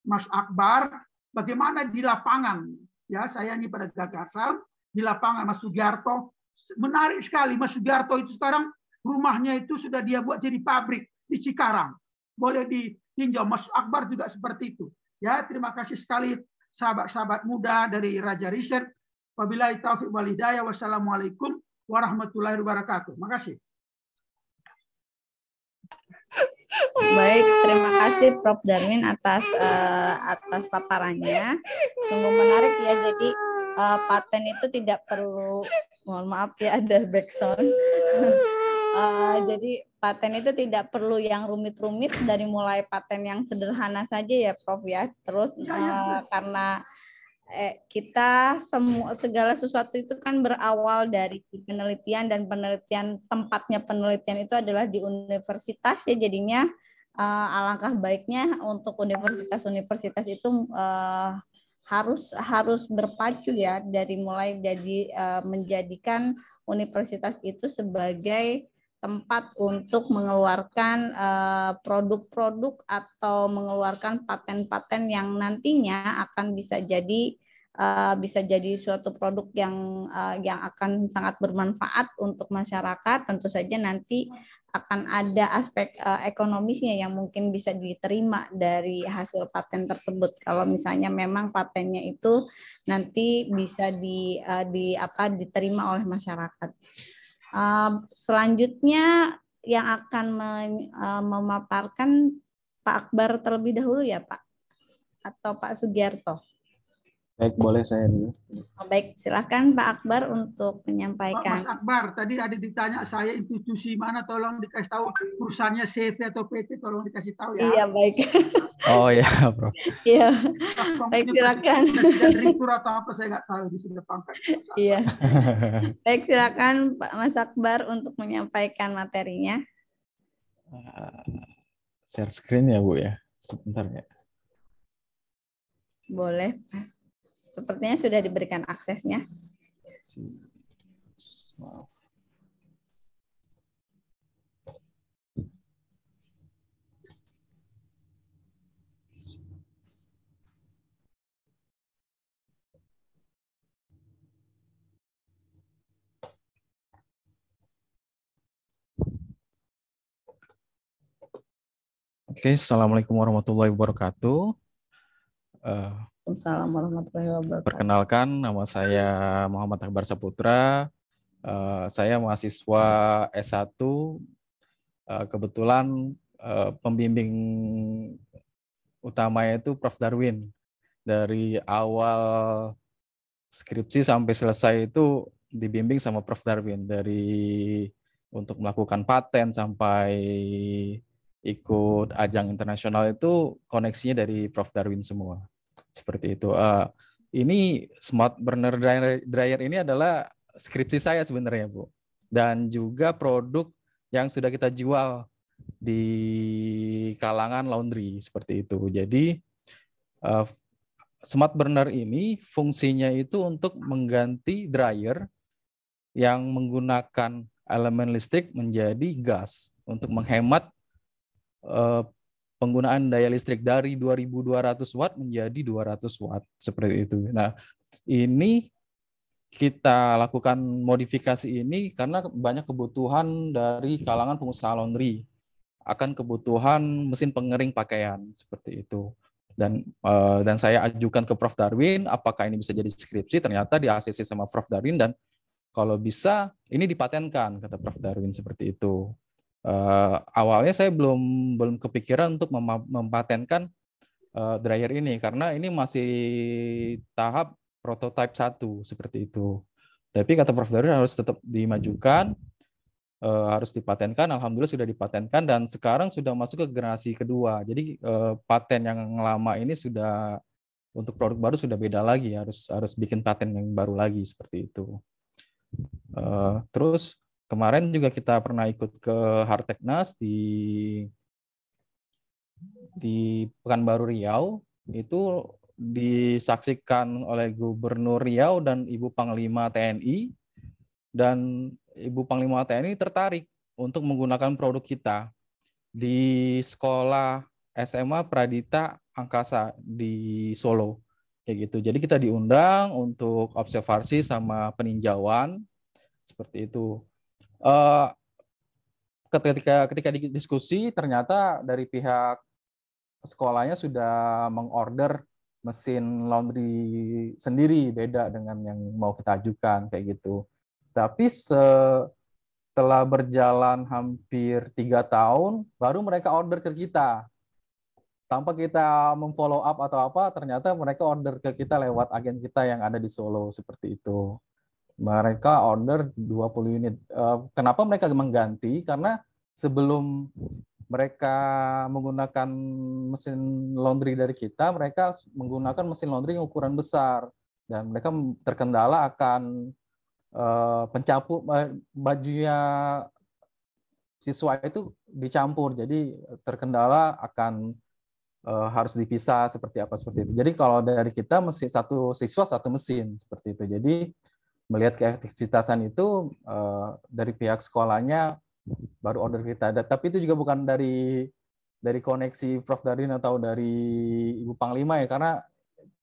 Mas Akbar. Bagaimana di lapangan? Ya, saya ini pada gagasan di lapangan Mas Sugiarto. Menarik sekali. Mas Sugiarto itu sekarang rumahnya itu sudah dia buat jadi pabrik di Cikarang. Boleh ditinjau. Mas Akbar juga seperti itu. Ya, terima kasih sekali sahabat-sahabat muda dari Raja Riset. Wabillahi taufiq wal hidayah. Wassalamualaikum warahmatullahi wabarakatuh. Makasih. Baik, terima kasih Prof. Darmin atas paparannya. Sungguh menarik ya. Jadi paten itu tidak perlu, mohon maaf ya ada backsound. Jadi paten itu tidak perlu yang rumit-rumit, dari mulai paten yang sederhana saja ya Prof ya. Terus karena kita segala sesuatu itu kan berawal dari penelitian, dan tempatnya penelitian itu adalah di universitas ya. Jadinya alangkah baiknya untuk universitas-universitas itu harus berpacu ya, dari mulai menjadikan universitas itu sebagai tempat untuk mengeluarkan produk-produk atau mengeluarkan paten-paten yang nantinya akan bisa jadi suatu produk yang akan sangat bermanfaat untuk masyarakat. Tentu saja nanti akan ada aspek ekonomisnya yang mungkin bisa diterima dari hasil paten tersebut. Kalau misalnya memang patennya itu nanti bisa diterima oleh masyarakat. Selanjutnya yang akan memaparkan Pak Akbar terlebih dahulu ya Pak. atau Pak Sugiarto? Baik, boleh saya dulu. Baik, silakan Pak Akbar untuk Mas menyampaikan. Akbar, tadi ada ditanya saya institusi mana, tolong dikasih tahu perusahaannya CV atau PT, tolong dikasih tahu ya. Iya, baik. Oh ya, Prof. Iya, Apakah baik, mungkin silakan. Presiden direktur atau apa saya nggak tahu di sini pangkat. Iya, baik, silakan Pak Mas Akbar untuk menyampaikan materinya. Share screen ya, Bu ya. Sebentar ya. Boleh, Mas. Sepertinya sudah diberikan aksesnya. Maaf. Oke, Assalamualaikum warahmatullahi wabarakatuh. Waalaikumsalam warahmatullahi wabarakatuh. Perkenalkan, nama saya Muhammad Akbar Saputra. Saya mahasiswa S1. Kebetulan pembimbing utamanya itu Prof. Darwin. Dari awal skripsi sampai selesai itu dibimbing sama Prof. Darwin. Dari untuk melakukan paten sampai ikut ajang internasional itu koneksinya dari Prof. Darwin semua. Seperti itu. Ini Smart Burner Dryer ini adalah skripsi saya sebenarnya, Bu. Dan juga produk yang sudah kita jual di kalangan laundry seperti itu. Jadi Smart Burner ini fungsinya itu untuk mengganti dryer yang menggunakan elemen listrik menjadi gas untuk menghemat penggunaan daya listrik dari 2.200 watt menjadi 200 watt seperti itu. Nah, ini kita lakukan modifikasi ini karena banyak kebutuhan dari kalangan pengusaha laundry akan kebutuhan mesin pengering pakaian seperti itu. Dan saya ajukan ke Prof. Darwin apakah ini bisa jadi skripsi, ternyata di ACC sama Prof. Darwin, dan kalau bisa ini dipatenkan kata Prof. Darwin seperti itu. Awalnya saya belum kepikiran untuk mempatenkan dryer ini karena ini masih tahap prototype 1 seperti itu. Tapi kata Prof. Darwin harus tetap dimajukan, harus dipatenkan. Alhamdulillah sudah dipatenkan dan sekarang sudah masuk ke generasi kedua. Jadi paten yang lama ini sudah untuk produk baru sudah beda lagi, harus bikin paten yang baru lagi seperti itu. Terus kemarin juga kita pernah ikut ke Harteknas di Pekanbaru Riau, itu disaksikan oleh Gubernur Riau dan Ibu Panglima TNI, dan Ibu Panglima TNI tertarik untuk menggunakan produk kita di sekolah SMA Pradita Angkasa di Solo kayak gitu. Jadi kita diundang untuk observasi sama peninjauan seperti itu. Ketika diskusi ternyata dari pihak sekolahnya sudah mengorder mesin laundry sendiri beda dengan yang mau kita ajukan kayak gitu. Tapi setelah berjalan hampir 3 tahun baru mereka order ke kita. Tanpa kita memfollow up atau apa, ternyata mereka order ke kita lewat agen kita yang ada di Solo seperti itu. Mereka order 20 unit. Kenapa mereka mengganti? Karena sebelum mereka menggunakan mesin laundry dari kita, mereka menggunakan mesin laundry yang ukuran besar. Dan mereka terkendala akan pencampur bajunya siswa itu dicampur. Jadi terkendala akan harus dipisah seperti itu. Jadi kalau dari kita mesin satu siswa satu mesin seperti itu. Jadi melihat keefektivitasan itu dari pihak sekolahnya baru order kita. Tapi itu juga bukan dari koneksi Prof. Darwin atau dari Ibu Panglima ya, karena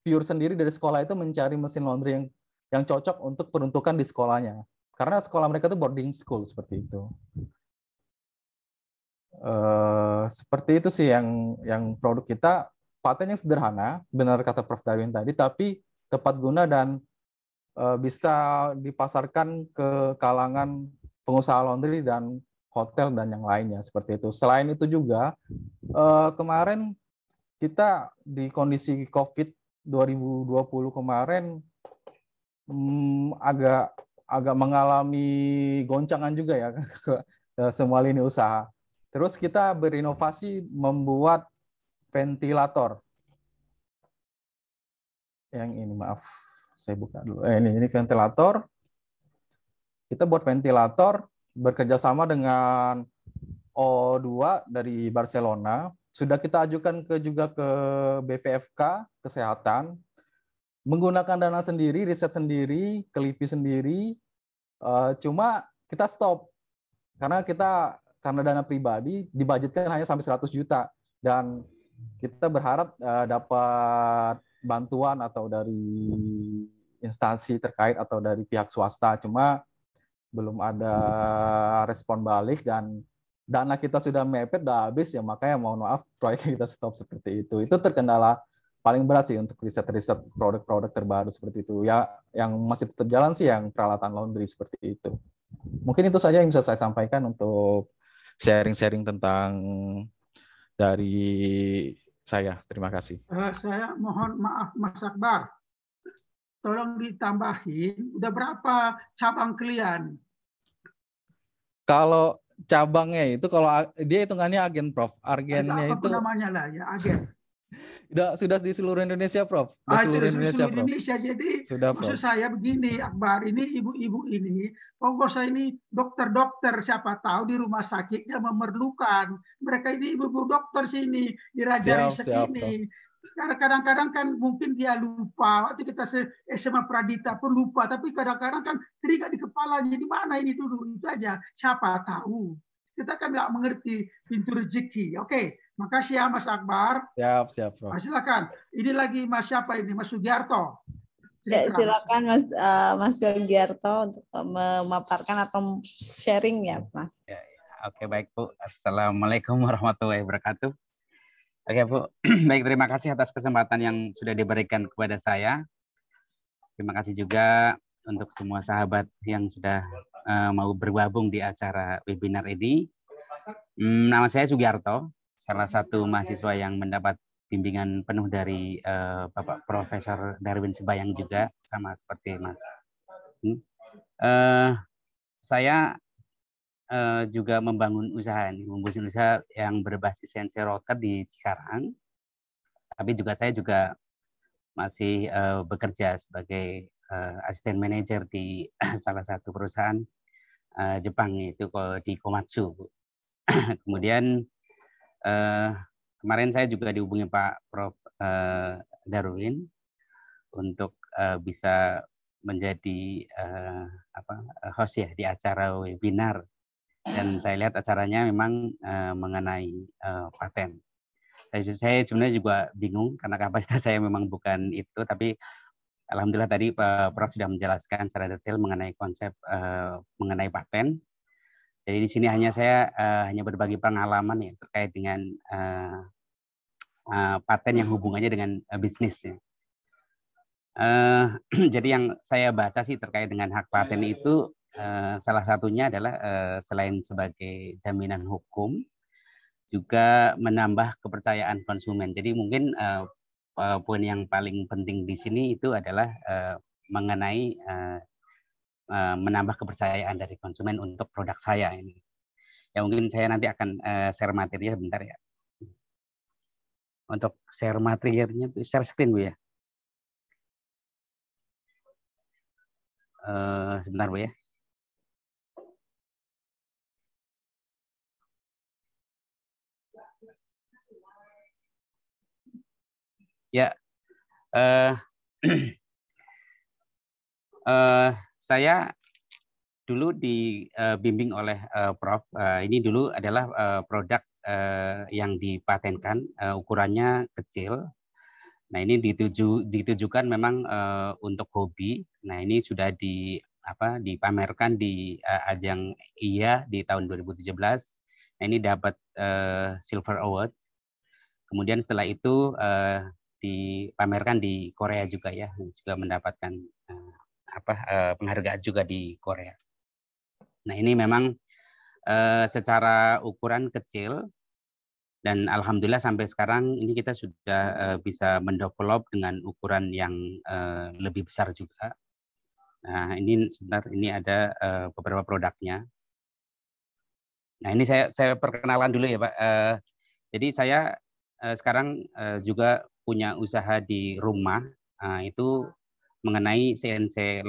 pure sendiri dari sekolah itu mencari mesin laundry yang cocok untuk peruntukan di sekolahnya. Karena sekolah mereka itu boarding school seperti itu. Seperti itu sih yang produk kita, patennya sederhana, benar kata Prof. Darwin tadi, tapi tepat guna dan bisa dipasarkan ke kalangan pengusaha laundry dan hotel dan yang lainnya seperti itu. Selain itu juga kemarin kita di kondisi COVID 2020 kemarin agak mengalami goncangan juga ya ke semua lini usaha. Terus kita berinovasi membuat ventilator. Yang ini maaf, saya buka dulu. Ini ventilator. Kita buat ventilator bekerja sama dengan O2 dari Barcelona. Sudah kita ajukan juga ke BPFK Kesehatan. Menggunakan dana sendiri, riset sendiri, KLIPI sendiri. Cuma kita stop. Karena dana pribadi dibudgetkan hanya sampai 100 juta. Dan kita berharap dapat bantuan atau dari instansi terkait atau dari pihak swasta. Cuma belum ada respon balik dan dana kita sudah mepet, udah habis ya, makanya mohon maaf proyek kita stop seperti itu. Itu terkendala paling berat sih untuk riset-riset produk-produk terbaru seperti itu. Ya, yang masih tetap jalan sih yang peralatan laundry seperti itu. Mungkin itu saja yang bisa saya sampaikan untuk sharing-sharing tentang dari saya. Terima kasih. Saya mohon maaf Mas Akbar. Tolong ditambahin, udah berapa cabang kalian? Kalau cabangnya itu, kalau dia hitungannya agen, Prof. Agennya itu namanya lah ya, agen. Sudah di seluruh Indonesia, Prof. Di seluruh Indonesia, Prof. Jadi sudah, maksud saya begini, Akbar, ini ibu-ibu ini, pokok saya ini dokter-dokter, siapa tahu di rumah sakitnya memerlukan. Mereka ini ibu-ibu dokter sini, di Raja Risek ini. Karena kadang-kadang kan mungkin dia lupa, waktu kita SMA Pradita pun lupa, tapi kadang-kadang kan teringat di kepalanya, di mana ini dulu, itu aja. Siapa tahu. Kita kan nggak mengerti pintu rezeki. Oke, makasih ya Mas Akbar. Siap, Prof. Silakan. Ini lagi Mas siapa ini? Mas Sugiarto. Ya, silakan Mas Sugiarto untuk memaparkan atau sharing ya, Mas. Oke, baik Bu. Assalamualaikum warahmatullahi wabarakatuh. Oke Bu, baik, terima kasih atas kesempatan yang sudah diberikan kepada saya. Terima kasih juga untuk semua sahabat yang sudah mau bergabung di acara webinar ini. Nama saya Sugiarto, salah satu mahasiswa yang mendapat bimbingan penuh dari Bapak Profesor Darwin Sebayang juga, sama seperti Mas. Saya juga membangun usaha yang berbasis CNC router di Cikarang. Tapi juga saya juga masih bekerja sebagai asisten manajer di salah satu perusahaan Jepang, itu di Komatsu. Kemudian kemarin saya juga dihubungi Pak Prof Darwin untuk bisa menjadi host ya di acara webinar. Dan saya lihat acaranya memang mengenai paten. Saya sebenarnya juga bingung karena kapasitas saya memang bukan itu, tapi alhamdulillah tadi Pak Prof sudah menjelaskan secara detail mengenai konsep mengenai paten. Jadi di sini saya hanya berbagi pengalaman ya terkait dengan paten yang hubungannya dengan bisnisnya. Jadi yang saya baca sih terkait dengan hak paten itu salah satunya adalah selain sebagai jaminan hukum, juga menambah kepercayaan konsumen. Jadi mungkin poin yang paling penting di sini itu adalah mengenai menambah kepercayaan dari konsumen untuk produk saya ini. Ya mungkin saya nanti akan share materinya sebentar ya. Untuk share materinya itu share screen Bu ya. Sebentar Bu ya. Ya, saya dulu dibimbing oleh Prof. Ini dulu adalah produk yang dipatenkan, ukurannya kecil. Nah ini ditujukan memang untuk hobi. Nah ini sudah dipamerkan di ajang IA di tahun 2017. Nah ini dapat Silver Award. Kemudian setelah itu dipamerkan di Korea juga ya, juga mendapatkan penghargaan juga di Korea. Nah ini memang secara ukuran kecil, Dan alhamdulillah sampai sekarang ini kita sudah bisa mendevelop dengan ukuran yang lebih besar juga. Nah, ini sebentar ini ada beberapa produknya. Nah, ini saya perkenalan dulu ya, Pak. Jadi saya sekarang juga punya usaha di rumah, itu mengenai CNC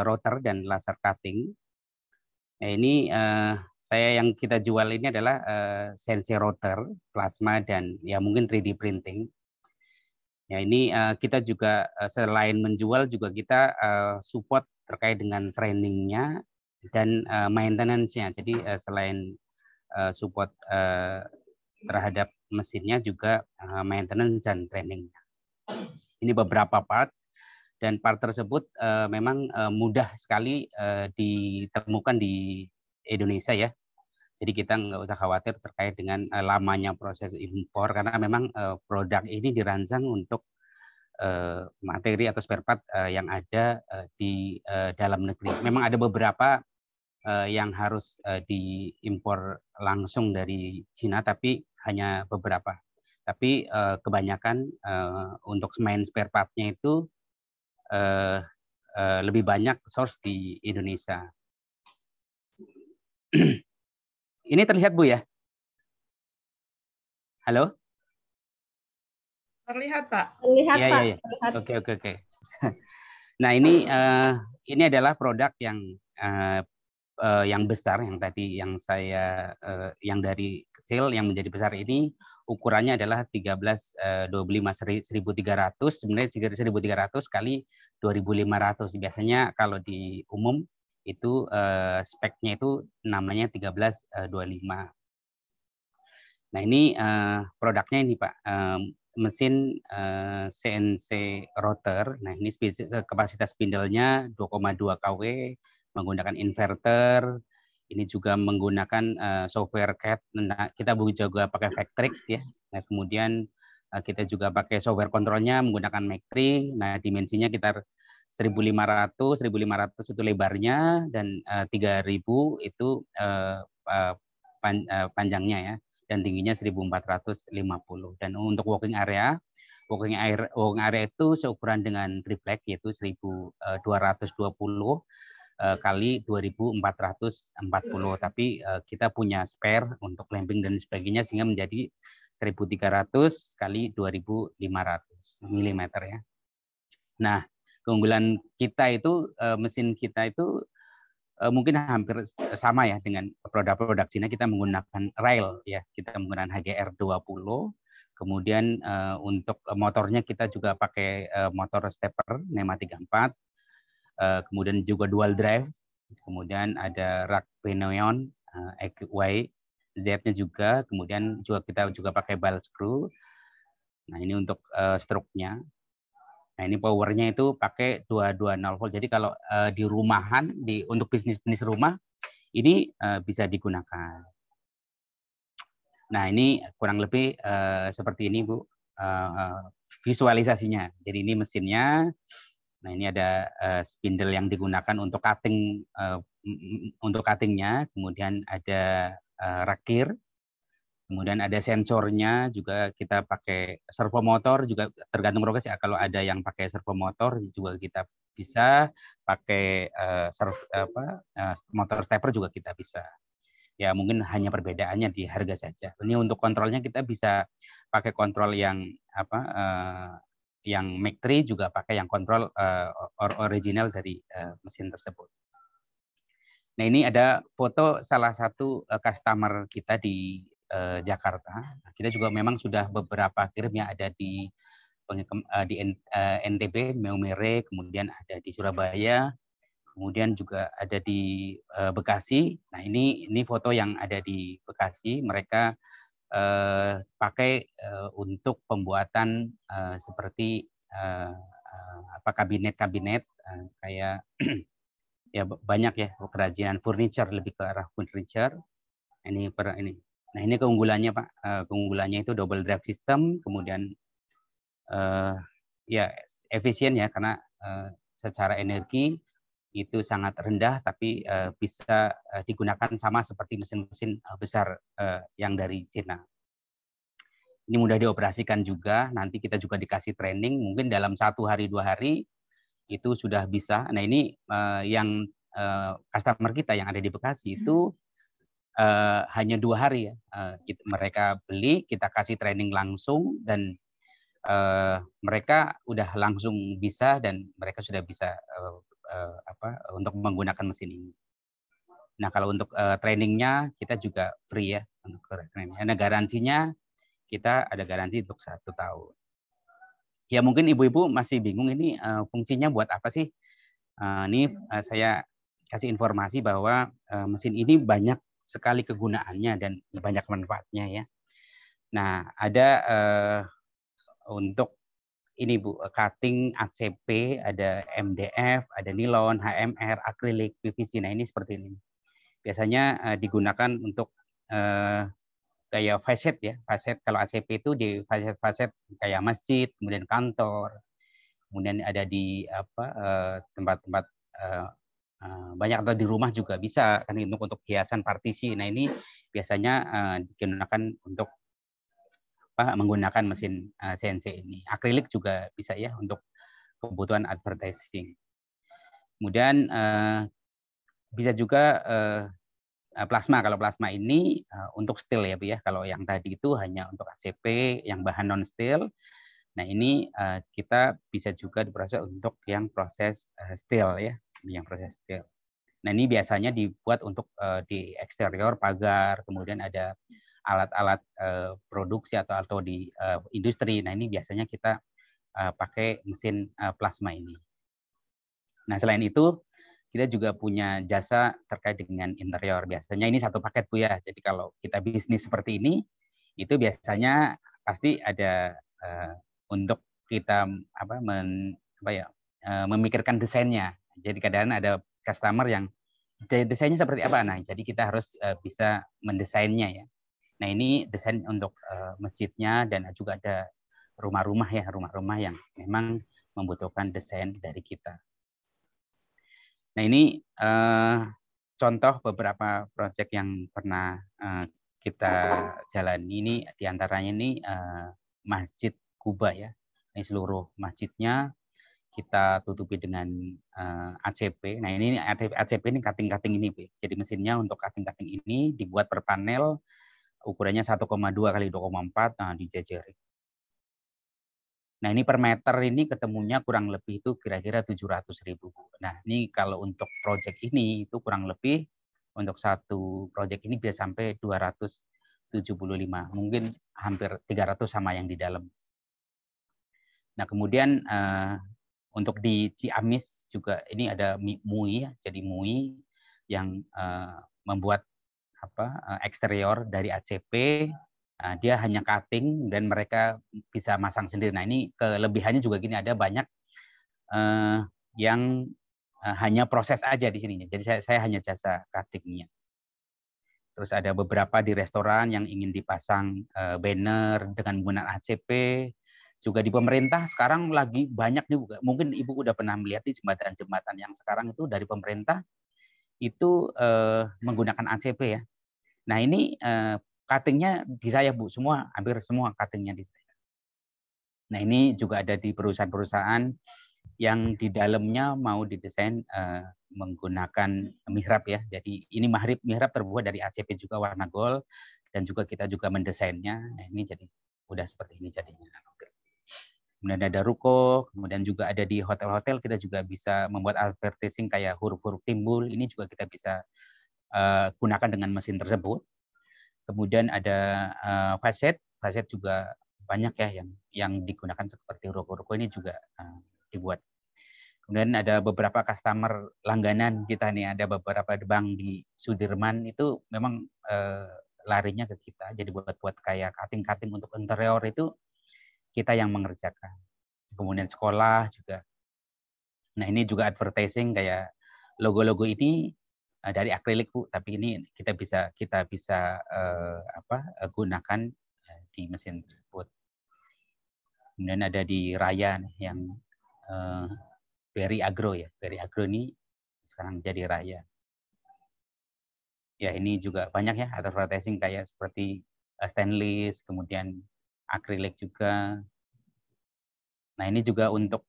router dan laser cutting. Nah, ini saya yang kita jual ini adalah CNC router, plasma, dan ya mungkin 3D printing. Ya, ini kita juga selain menjual juga kita support terkait dengan trainingnya dan maintenance-nya. Jadi selain support terhadap mesinnya juga maintenance dan trainingnya. Ini beberapa part dan part tersebut memang mudah sekali ditemukan di Indonesia ya. Jadi kita nggak usah khawatir terkait dengan lamanya proses impor karena memang produk ini dirancang untuk materi atau spare part yang ada di dalam negeri. Memang ada beberapa yang harus diimpor langsung dari Cina, tapi hanya beberapa. Tapi kebanyakan untuk main spare part-nya itu lebih banyak source di Indonesia. Ini terlihat Bu ya? Halo? Terlihat Pak. Terlihat Ya, Pak. ya, ya. Terlihat. Oke. Nah ini adalah produk yang besar yang tadi yang saya yang dari kecil yang menjadi besar ini ukurannya adalah 1325 1300 sebenarnya 1300 kali 2500. Biasanya kalau di umum itu speknya itu namanya 1325. Nah ini produknya ini Pak, mesin CNC router. Nah ini kapasitas spindlenya 2,2 kW, menggunakan inverter. Ini juga menggunakan software CAD. Nah, kita juga pakai Vectrix ya. Nah, kemudian kita juga pakai software kontrolnya menggunakan Mac3. Nah dimensinya sekitar 1500 itu lebarnya dan 3000 itu panjangnya ya. Dan tingginya 1450. Dan untuk working area itu seukuran dengan triplek yaitu 1220 kali 2440. Tapi kita punya spare untuk clamping dan sebagainya sehingga menjadi 1300 kali 2500 mm ya. Nah, keunggulan kita itu mesin kita itu mungkin hampir sama ya dengan produk-produk Cina. Kita menggunakan rail ya, kita menggunakan HGR20. Kemudian untuk motornya kita juga pakai motor stepper NEMA 34. Kemudian juga dual drive. Kemudian ada rak pinion XY Z-nya juga. Kemudian kita juga pakai ball screw. Nah ini untuk stroke-nya. Nah ini powernya itu pakai 220 volt. Jadi kalau di rumahan, untuk bisnis rumah ini bisa digunakan. Nah ini kurang lebih seperti ini Bu visualisasinya. Jadi ini mesinnya. Nah ini ada spindle yang digunakan untuk cuttingnya. Kemudian ada rakir. Kemudian ada sensornya juga kita pakai servo motor juga tergantung progres ya. Kalau ada yang pakai servo motor juga kita bisa pakai motor stepper juga kita bisa. Ya mungkin hanya perbedaannya di harga saja. Ini untuk kontrolnya kita bisa pakai kontrol yang yang Mac3 juga pakai yang kontrol original dari mesin tersebut. Nah ini ada foto salah satu customer kita di Jakarta. Kita juga memang sudah beberapa kirim ya, ada di NTB, Maumere, kemudian ada di Surabaya, kemudian juga ada di Bekasi. Nah ini foto yang ada di Bekasi. Mereka pakai untuk pembuatan seperti kabinet-kabinet kayak ya banyak ya kerajinan furniture, lebih ke arah furniture. Nah ini keunggulannya Pak, keunggulannya itu double drive system, kemudian ya efisien ya karena secara energi itu sangat rendah, tapi bisa digunakan sama seperti mesin-mesin besar yang dari Cina. ini mudah dioperasikan juga. Nanti kita juga dikasih training, mungkin dalam 1 hari 2 hari itu sudah bisa. Nah ini yang customer kita yang ada di Bekasi itu hanya 2 hari ya. Mereka beli, kita kasih training langsung, dan mereka udah langsung bisa, dan mereka sudah bisa untuk menggunakan mesin ini. Nah kalau untuk trainingnya kita juga free ya untuk trainingnya. Nah garansinya kita ada garansi untuk 1 tahun. Ya mungkin ibu-ibu masih bingung ini fungsinya buat apa sih? Ini saya kasih informasi bahwa mesin ini banyak sekali kegunaannya dan banyak manfaatnya ya. Nah ada untuk ini Bu, cutting ACP, ada MDF, ada nilon, HMR, akrilik, PVC. Nah ini seperti ini. Biasanya digunakan untuk kayak facet ya, facet. Kalau ACP itu di facet-facet kayak masjid, kemudian kantor, kemudian ada di tempat-tempat banyak, atau di rumah juga bisa kan, untuk hiasan partisi. Nah ini biasanya digunakan untuk menggunakan mesin CNC ini. Akrilik juga bisa ya untuk kebutuhan advertising. Kemudian bisa juga plasma. Kalau plasma ini untuk steel ya Bu ya. Kalau yang tadi itu hanya untuk ACP yang bahan non steel. Nah ini kita bisa juga diproses untuk yang proses steel ya, yang proses steel. Nah ini biasanya dibuat untuk di eksterior pagar, kemudian ada alat-alat produksi atau di industri. Nah ini biasanya kita pakai mesin plasma ini. Nah selain itu kita juga punya jasa terkait dengan interior. Biasanya ini satu paket Bu ya. Jadi kalau kita bisnis seperti ini, itu biasanya pasti ada untuk kita memikirkan desainnya. Jadi kadang-kadang ada customer yang desainnya seperti apa. Nah jadi kita harus bisa mendesainnya ya. Nah ini desain untuk masjidnya, dan juga ada rumah-rumah ya, rumah-rumah yang memang membutuhkan desain dari kita. Nah ini contoh beberapa proyek yang pernah kita jalani. Ini diantaranya ini Masjid Kuba ya. Ini seluruh masjidnya kita tutupi dengan ACP. Nah ini ACP ini cutting-cutting ini, jadi mesinnya untuk cutting-cutting ini dibuat per panel, ukurannya 1,2 kali 2,4, nah dijajari. Nah ini per meter ini ketemunya kurang lebih itu kira-kira 700.000. Nah ini kalau untuk proyek ini itu kurang lebih untuk satu proyek ini bisa sampai 275, mungkin hampir 300 sama yang di dalam. Nah kemudian untuk di Ciamis juga ini ada MUI, jadi MUI yang membuat eksterior dari ACP. Dia hanya cutting dan mereka bisa masang sendiri. Nah ini kelebihannya juga gini, ada banyak yang hanya proses aja di sini. Jadi saya hanya jasa cuttingnya. Terus ada beberapa di restoran yang ingin dipasang banner dengan menggunakan ACP. Juga di pemerintah sekarang lagi banyak juga. Mungkin Ibu udah pernah melihat di jembatan-jembatan yang sekarang itu dari pemerintah itu menggunakan ACP ya. Nah ini cuttingnya di saya Bu, semua, hampir semua cuttingnya di saya. Nah ini juga ada di perusahaan-perusahaan yang di dalamnya mau didesain menggunakan mihrab ya. Jadi ini mihrab terbuat dari ACP juga warna gold, dan juga kita juga mendesainnya. Nah ini jadi udah seperti ini jadinya. Kemudian ada ruko, kemudian juga ada di hotel-hotel kita juga bisa membuat advertising kayak huruf-huruf timbul. Ini juga kita bisa gunakan dengan mesin tersebut. Kemudian ada facet juga banyak ya yang digunakan seperti ruko-ruko ini juga dibuat. Kemudian ada beberapa customer langganan kita nih, ada beberapa bank di Sudirman itu memang larinya ke kita. Jadi buat kayak cutting-cutting untuk interior itu kita yang mengerjakan. Kemudian sekolah juga. Nah ini juga advertising kayak logo-logo ini dari akrilik Bu, tapi ini kita bisa gunakan di mesin tersebut. Kemudian ada di Raya nih, yang Berry Agro ya. Berry Agro ini sekarang jadi Raya. Ya ini juga banyak ya advertising kayak seperti stainless, kemudian akrilik juga. Nah, ini juga untuk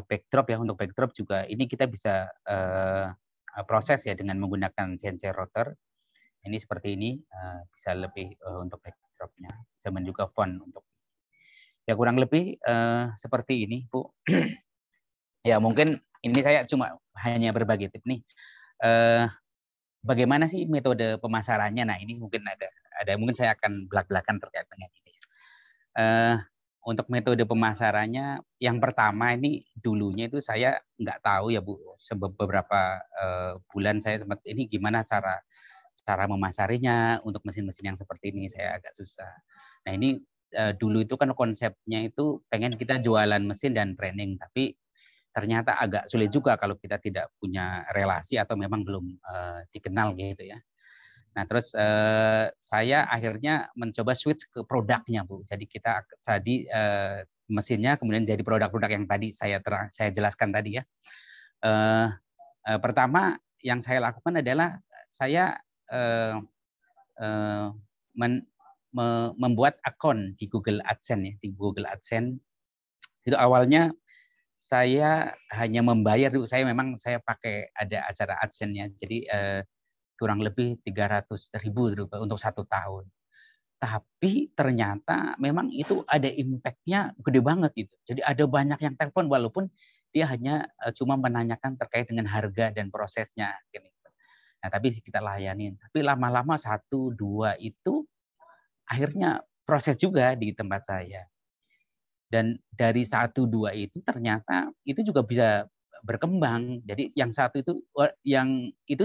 backdrop ya, untuk backdrop juga ini kita bisa proses ya dengan menggunakan CNC router. Ini seperti ini, bisa lebih untuk backdropnya, sama juga font untuk. Ya kurang lebih seperti ini, Bu. Ya mungkin ini saya cuma hanya berbagi tip nih. Bagaimana sih metode pemasarannya? Nah ini mungkin ada mungkin saya akan belak-belakan terkait dengan ini. Untuk metode pemasarannya, yang pertama ini dulunya itu saya nggak tahu ya Bu, beberapa bulan saya sempat ini gimana cara memasarinya untuk mesin-mesin yang seperti ini, saya agak susah. Nah ini dulu itu kan konsepnya itu pengen kita jualan mesin dan training, tapi ternyata agak sulit juga kalau kita tidak punya relasi atau memang belum dikenal gitu ya. Nah, terus saya akhirnya mencoba switch ke produknya, Bu. Jadi mesinnya kemudian jadi produk-produk yang tadi saya jelaskan tadi ya. Pertama yang saya lakukan adalah saya membuat akun di Google AdSense ya, di Google AdSense. Itu awalnya saya hanya membayar, saya pakai ada acara AdSense-nya. Jadi kurang lebih 300.000 untuk 1 tahun. Tapi ternyata memang itu ada impact-nya gede banget gitu. Jadi ada banyak yang telepon walaupun dia hanya cuma menanyakan terkait dengan harga dan prosesnya. Nah, tapi kita layanin. Tapi lama-lama 1, 2 itu akhirnya proses juga di tempat saya. Dan dari 1, 2 itu ternyata itu juga bisa berkembang. Jadi yang satu itu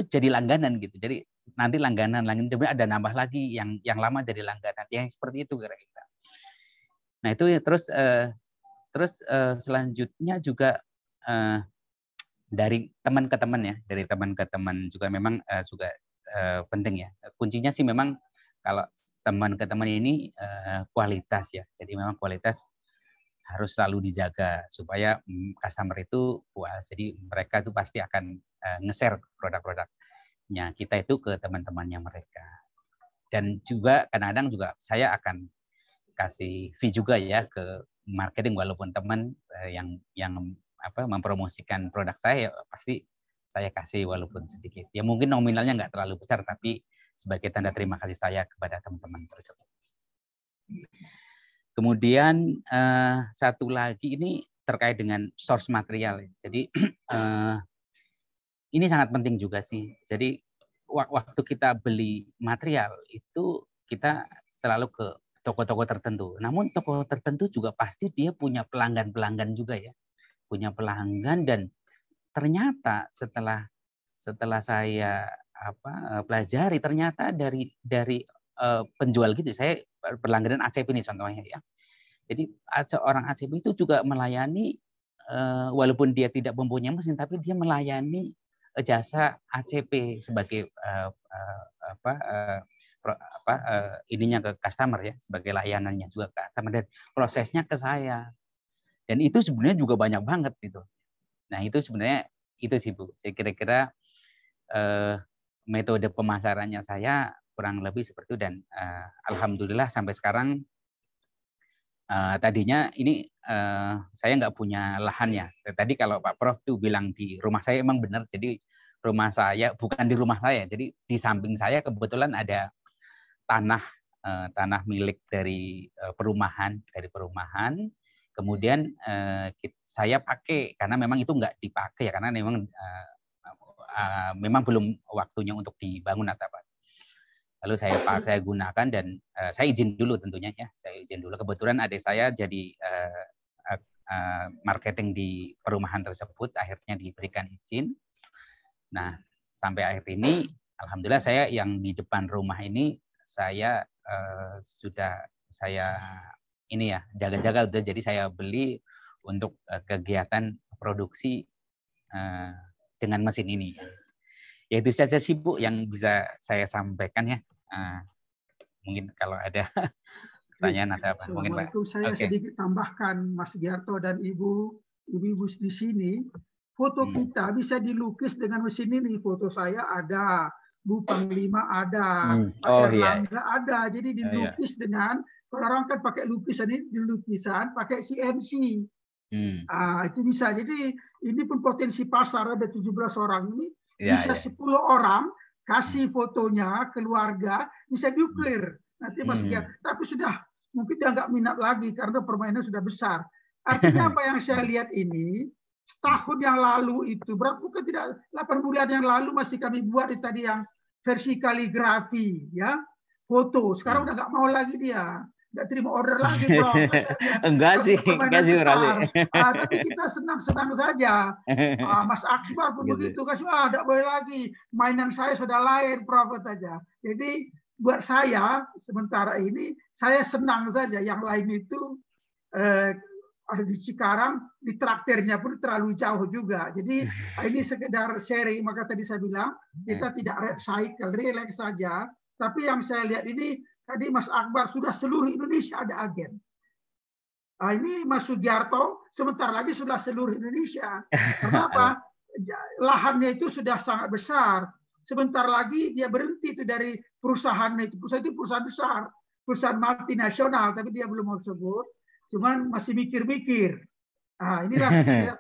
jadi langganan gitu. Jadi nanti langganan kemudian ada nambah lagi yang lama jadi langganan. Yang seperti itu kira-kira. Nah, itu terus selanjutnya juga dari teman ke teman ya, dari teman ke teman juga memang juga penting ya. Kuncinya sih memang kalau teman ke teman ini kualitas ya. Jadi memang kualitas harus selalu dijaga supaya customer itu puas. Jadi mereka itu pasti akan nge-share produk-produknya kita itu ke teman-temannya mereka. Dan juga kadang-kadang juga saya akan kasih fee juga ya ke marketing, walaupun teman yang mempromosikan produk saya pasti saya kasih walaupun sedikit. Ya mungkin nominalnya nggak terlalu besar, tapi sebagai tanda terima kasih saya kepada teman-teman tersebut. Kemudian satu lagi ini terkait dengan source material. Jadi ini sangat penting juga sih. Jadi waktu kita beli material itu kita selalu ke toko-toko tertentu. Namun toko tertentu juga pasti dia punya pelanggan-pelanggan juga ya. Punya pelanggan, dan ternyata setelah saya pelajari, ternyata dari penjual gitu, saya berlangganan ACP ini contohnya ya. Jadi seorang ACP itu juga melayani walaupun dia tidak mempunyai mesin, tapi dia melayani jasa ACP sebagai ininya ke customer ya, sebagai layanannya juga ke customer, dan prosesnya ke saya. Dan itu sebenarnya juga banyak banget gitu. Nah itu sebenarnya itu sih Bu. Saya kira-kira metode pemasarannya saya kurang lebih seperti itu, dan alhamdulillah sampai sekarang tadinya ini saya nggak punya lahan ya. Tadi kalau Pak Prof tuh bilang di rumah saya, emang benar. Jadi rumah saya bukan di rumah saya. Jadi di samping saya kebetulan ada tanah milik dari perumahan. Kemudian saya pakai karena memang itu nggak dipakai ya, karena memang belum waktunya untuk dibangun atau apa. Lalu saya gunakan, dan saya izin dulu tentunya ya. Saya izin dulu. Kebetulan adik saya jadi marketing di perumahan tersebut, akhirnya diberikan izin. Nah, sampai akhir ini alhamdulillah saya yang di depan rumah ini saya sudah saya ini ya jaga-jaga, jadi saya beli untuk kegiatan produksi dengan mesin ini. Ya itu saja sih Bu yang bisa saya sampaikan ya. Mungkin kalau ada pertanyaan atau apa, mungkin Pak. Saya sedikit tambahkan, Mas Giarto dan ibu di sini. Foto kita bisa dilukis dengan mesin ini. Foto saya ada, Bu Panglima ada, Pak Erlangga ada. Jadi dilukis dengan Kalau orang kan pakai lukisan pakai CNC. Itu bisa. Jadi ini pun potensi pasar, ada 17 orang ini, bisa 10 orang kasih fotonya keluarga, bisa diukir. Nanti masih tapi sudah mungkin dia nggak minat lagi karena permainan sudah besar. Artinya apa yang saya lihat ini, setahun yang lalu itu, bukan tidak 8 bulan yang lalu masih kami buat tadi yang versi kaligrafi, ya, foto. Sekarang udah nggak mau lagi dia. Nggak terima order lagi, Bro. Enggak sih, tapi kita senang-senang saja. Mas Akbar pun begitu, kasih, tidak boleh lagi. Mainan saya sudah lain, Prof. saja. Jadi buat saya sementara ini saya senang saja. Yang lain itu ada di Cikarang, di traktirnya pun terlalu jauh juga. Jadi ini sekedar sharing. Maka tadi saya bilang kita tidak recycle, relax saja. Tapi yang saya lihat ini tadi Mas Akbar sudah seluruh Indonesia ada agen. Ini Mas Sugiarto sebentar lagi sudah seluruh Indonesia. Kenapa? Lahannya itu sudah sangat besar. Sebentar lagi dia berhenti itu dari perusahaannya itu. Perusahaan itu perusahaan besar, perusahaan multinasional, tapi dia belum mau sebut. Cuman masih mikir-mikir. Inilah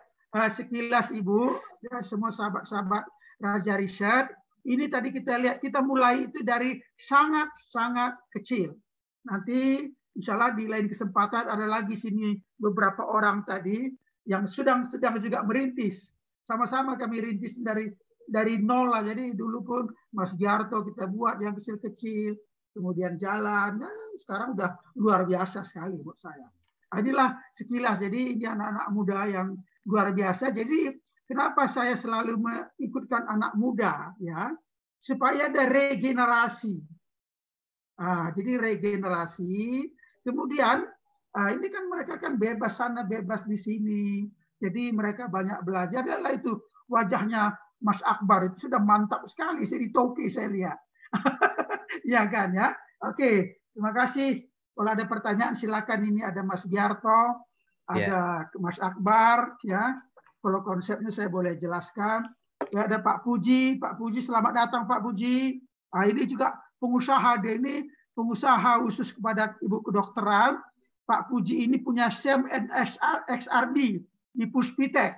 sekilas Ibu dan semua sahabat-sahabat Raja Riset. Ini tadi kita lihat, kita mulai itu dari sangat-sangat kecil. Nanti insya Allah di lain kesempatan ada lagi sini beberapa orang tadi yang sedang juga merintis. Sama-sama kami rintis dari nol lah. Jadi dulu pun Mas Giarto kita buat yang kecil-kecil, kemudian jalan. Sekarang udah luar biasa sekali buat saya. Inilah sekilas. Jadi ini anak-anak muda yang luar biasa. Jadi kenapa saya selalu mengikutkan anak muda, ya, supaya ada regenerasi. Jadi regenerasi. Kemudian ini kan mereka kan bebas sana, bebas di sini. Jadi mereka banyak belajar. Adalah itu wajahnya Mas Akbar itu sudah mantap sekali. Saya di topi saya lihat. Ya kan ya. Oke, terima kasih. Kalau ada pertanyaan silakan. Ini ada Mas Giarto, ada Mas Akbar, ya. Kalau konsepnya saya boleh jelaskan. Ya, ada Pak Puji. Pak Puji, selamat datang Pak Puji. Ini juga pengusaha. Dia ini pengusaha khusus kepada ibu kedokteran. Pak Puji ini punya SEM XRD di Puspitek.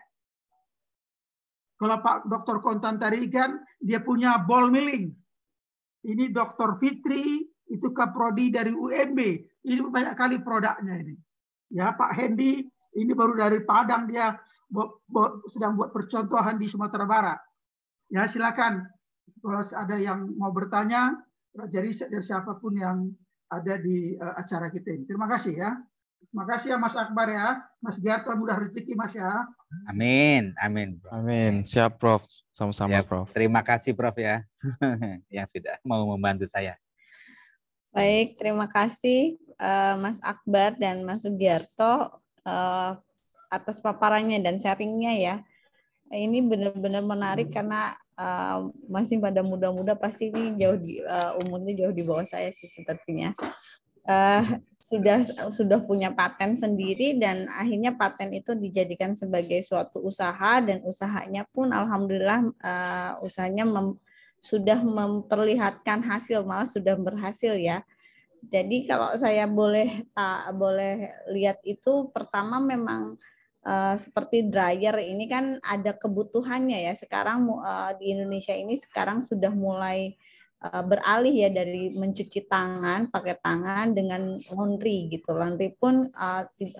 Kalau Pak Dr. Kontan Tarigan, dia punya ball milling. Ini Dr. Fitri, itu kaprodi dari UMB. Ini banyak kali produknya ini. Ya, Pak Hendy, ini baru dari Padang, dia sedang buat percontohan di Sumatera Barat. Ya, silakan kalau ada yang mau bertanya, Raja Riset dari siapapun yang ada di acara kita ini. Terima kasih ya. Terima kasih ya Mas Akbar ya. Mas Giarto, mudah rezeki Mas ya. Amin, amin. Prof. Amin. Siap Prof. Sama-sama ya, Prof. Terima kasih Prof ya yang sudah mau membantu saya. Baik, terima kasih Mas Akbar dan Mas Sugiarto atas paparannya dan sharingnya ya. Ini benar-benar menarik karena masih pada muda-muda, pasti ini umurnya jauh di bawah saya sih sepertinya. Sudah punya paten sendiri dan akhirnya paten itu dijadikan sebagai suatu usaha dan usahanya pun alhamdulillah usahanya sudah memperlihatkan hasil, malah sudah berhasil ya. Jadi kalau saya boleh lihat itu, pertama memang seperti dryer ini kan ada kebutuhannya ya. Sekarang di Indonesia ini sekarang sudah mulai beralih ya dari mencuci tangan pakai tangan dengan laundry gitu. Laundry pun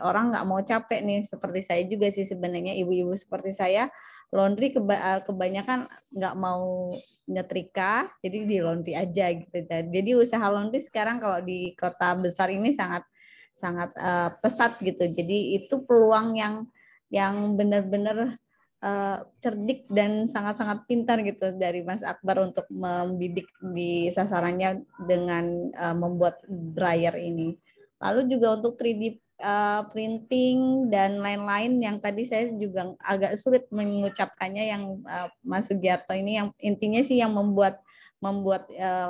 orang nggak mau capek nih, seperti saya juga sih sebenarnya, ibu-ibu seperti saya laundry kebanyakan nggak mau nyetrika, jadi di laundry aja gitu. Jadi usaha laundry sekarang kalau di kota besar ini sangat pesat gitu. Jadi itu peluang yang benar-benar cerdik dan sangat-sangat pintar gitu dari Mas Akbar untuk membidik di sasarannya dengan membuat dryer ini. Lalu juga untuk 3D printing dan lain-lain yang tadi saya juga agak sulit mengucapkannya, yang Mas Sugiarto ini yang intinya sih yang membuat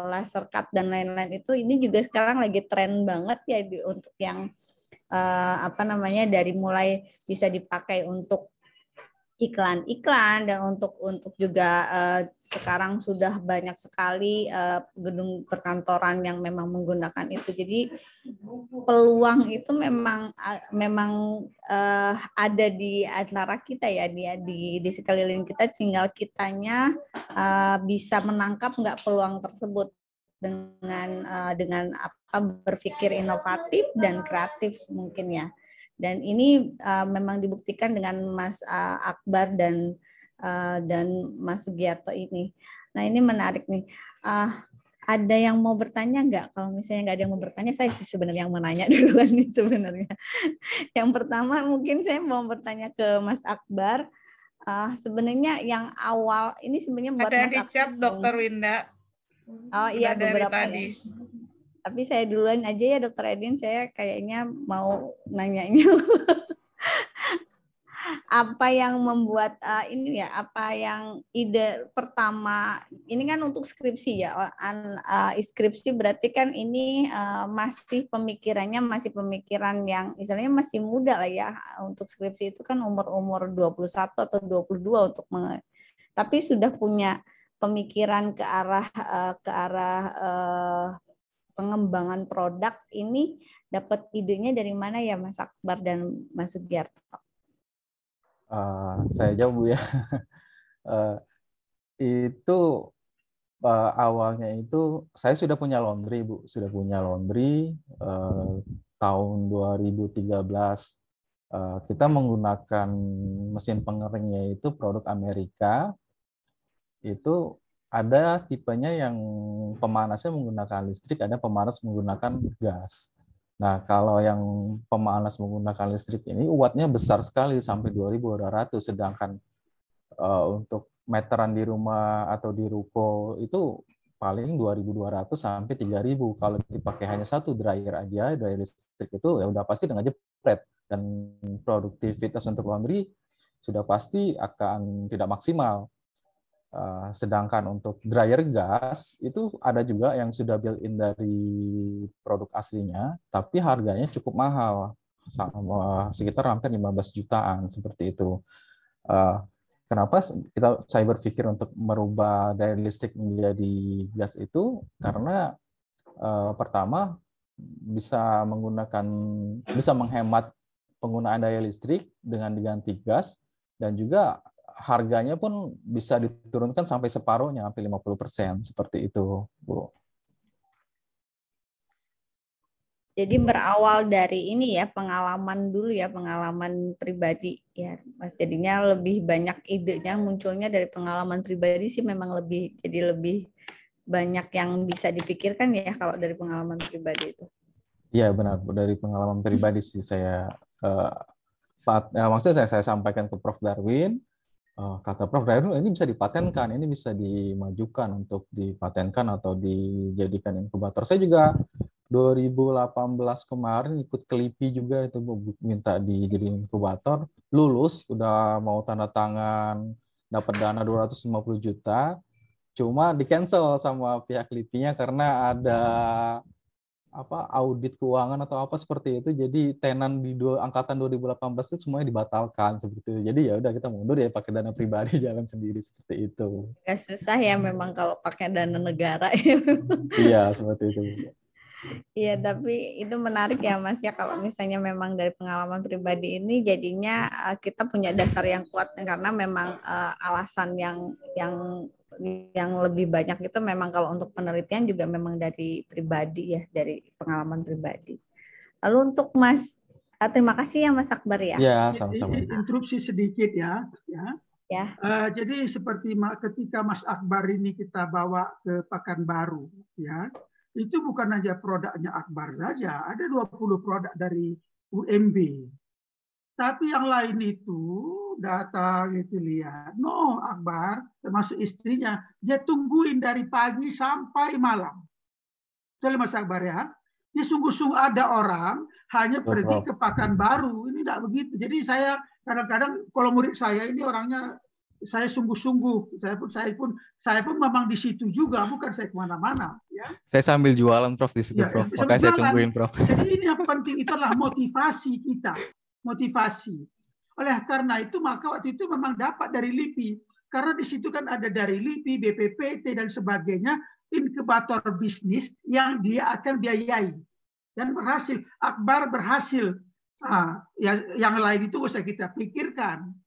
laser cut dan lain-lain itu, ini juga sekarang lagi tren banget ya untuk yang dari mulai bisa dipakai untuk iklan-iklan, dan untuk juga sekarang sudah banyak sekali gedung perkantoran yang memang menggunakan itu. Jadi peluang itu memang ada di antara kita ya, di sekeliling kita, tinggal kitanya bisa menangkap nggak peluang tersebut dengan apa, berpikir inovatif dan kreatif mungkin ya. Dan ini memang dibuktikan dengan Mas Akbar dan Mas Sugiarto ini. Nah, ini menarik nih. Ada yang mau bertanya nggak? Kalau misalnya nggak ada yang mau bertanya, saya sih sebenarnya yang mau nanya duluan nih sebenarnya. Yang pertama mungkin saya mau bertanya ke Mas Akbar. Sebenarnya yang awal ini sebenarnya buat Ada Mas di Akbar. chat Dr. Winda. Oh iya, beberapa tadi. ya. Tapi saya duluan aja ya, Dr. Edin, saya kayaknya mau nanyanya. Apa yang membuat ini ya, apa yang ide pertama, ini kan untuk skripsi ya, skripsi berarti kan ini masih pemikiran yang istilahnya masih muda lah ya, untuk skripsi itu kan umur 21 atau 22 untuk tapi sudah punya pemikiran ke arah pengembangan produk ini, dapat idenya dari mana ya Mas Akbar dan Mas Sugiarto? Saya jawab Bu ya. Itu awalnya itu saya sudah punya laundry Bu, tahun 2013. Kita menggunakan mesin pengeringnya itu produk Amerika. Itu ada tipenya yang pemanasnya menggunakan listrik, ada pemanas menggunakan gas. Nah, kalau yang pemanas menggunakan listrik ini wattnya besar sekali sampai 2.200, sedangkan untuk meteran di rumah atau di ruko itu paling 2.200 sampai 3.000. Kalau dipakai hanya satu dryer aja, dryer listrik itu ya udah pasti dengan jepret, dan produktivitas untuk laundry sudah pasti akan tidak maksimal. Sedangkan untuk dryer gas itu ada juga yang sudah built-in dari produk aslinya, tapi harganya cukup mahal, sekitar hampir 15 jutaan seperti itu. Kenapa saya berpikir untuk merubah dryer listrik menjadi gas itu? Karena pertama bisa menghemat penggunaan daya listrik dengan diganti gas, dan juga harganya pun bisa diturunkan sampai separuhnya, sampai 50%, seperti itu, Bu. Jadi berawal dari ini ya, pengalaman dulu ya, pengalaman pribadi ya, Mas. Jadinya lebih banyak idenya munculnya dari pengalaman pribadi sih, memang jadi lebih banyak yang bisa dipikirkan ya kalau dari pengalaman pribadi itu. Iya benar, dari pengalaman pribadi sih saya maksudnya saya sampaikan ke Prof. Darwin. Kata Prof. Darwin, ini bisa dipatenkan, ini bisa dimajukan untuk dipatenkan atau dijadikan inkubator. Saya juga 2018 kemarin ikut ke LIPI juga, itu minta dijadiin inkubator, lulus, udah mau tanda tangan, dapat dana 250 juta, cuma di-cancel sama pihak LIPI-nya karena ada audit keuangan atau apa seperti itu, jadi tenan di angkatan 2018 itu semuanya dibatalkan seperti itu. Jadi ya udah kita mundur ya, pakai dana pribadi jalan sendiri seperti itu. Gak susah ya memang kalau pakai dana negara. Iya seperti itu. Iya, tapi itu menarik ya Mas ya, kalau misalnya memang dari pengalaman pribadi ini jadinya kita punya dasar yang kuat, karena memang alasan yang lebih banyak itu memang kalau untuk penelitian juga memang dari pribadi ya, dari pengalaman pribadi. Lalu untuk Mas, terima kasih ya Mas Akbar ya. Ya, sama-sama. Interupsi sedikit ya. Ya. Jadi seperti ketika Mas Akbar ini kita bawa ke Pekanbaru, ya, itu bukan hanya produknya Akbar saja, ada 20 produk dari UMB. Tapi yang lain itu datang itu lihat, no, Akbar termasuk istrinya, dia tungguin dari pagi sampai malam. Betul Mas Akbar ya? Dia sungguh-sungguh ada orang hanya pergi ke Pekanbaru, ini tidak begitu. Jadi saya kadang-kadang kalau murid saya ini orangnya, saya sungguh-sungguh, saya pun memang di situ juga, bukan saya kemana-mana. Ya. Saya sambil jualan Prof di situ, ya, Prof. Makanya saya tungguin Prof. Jadi ini yang penting itu adalah motivasi kita, motivasi. Oleh karena itu maka waktu itu memang dapat dari LIPI. Karena di situ kan ada dari LIPI, BPPT dan sebagainya, inkubator bisnis yang dia akan biayai. Dan berhasil, Akbar berhasil. Yang lain itu usah kita pikirkan.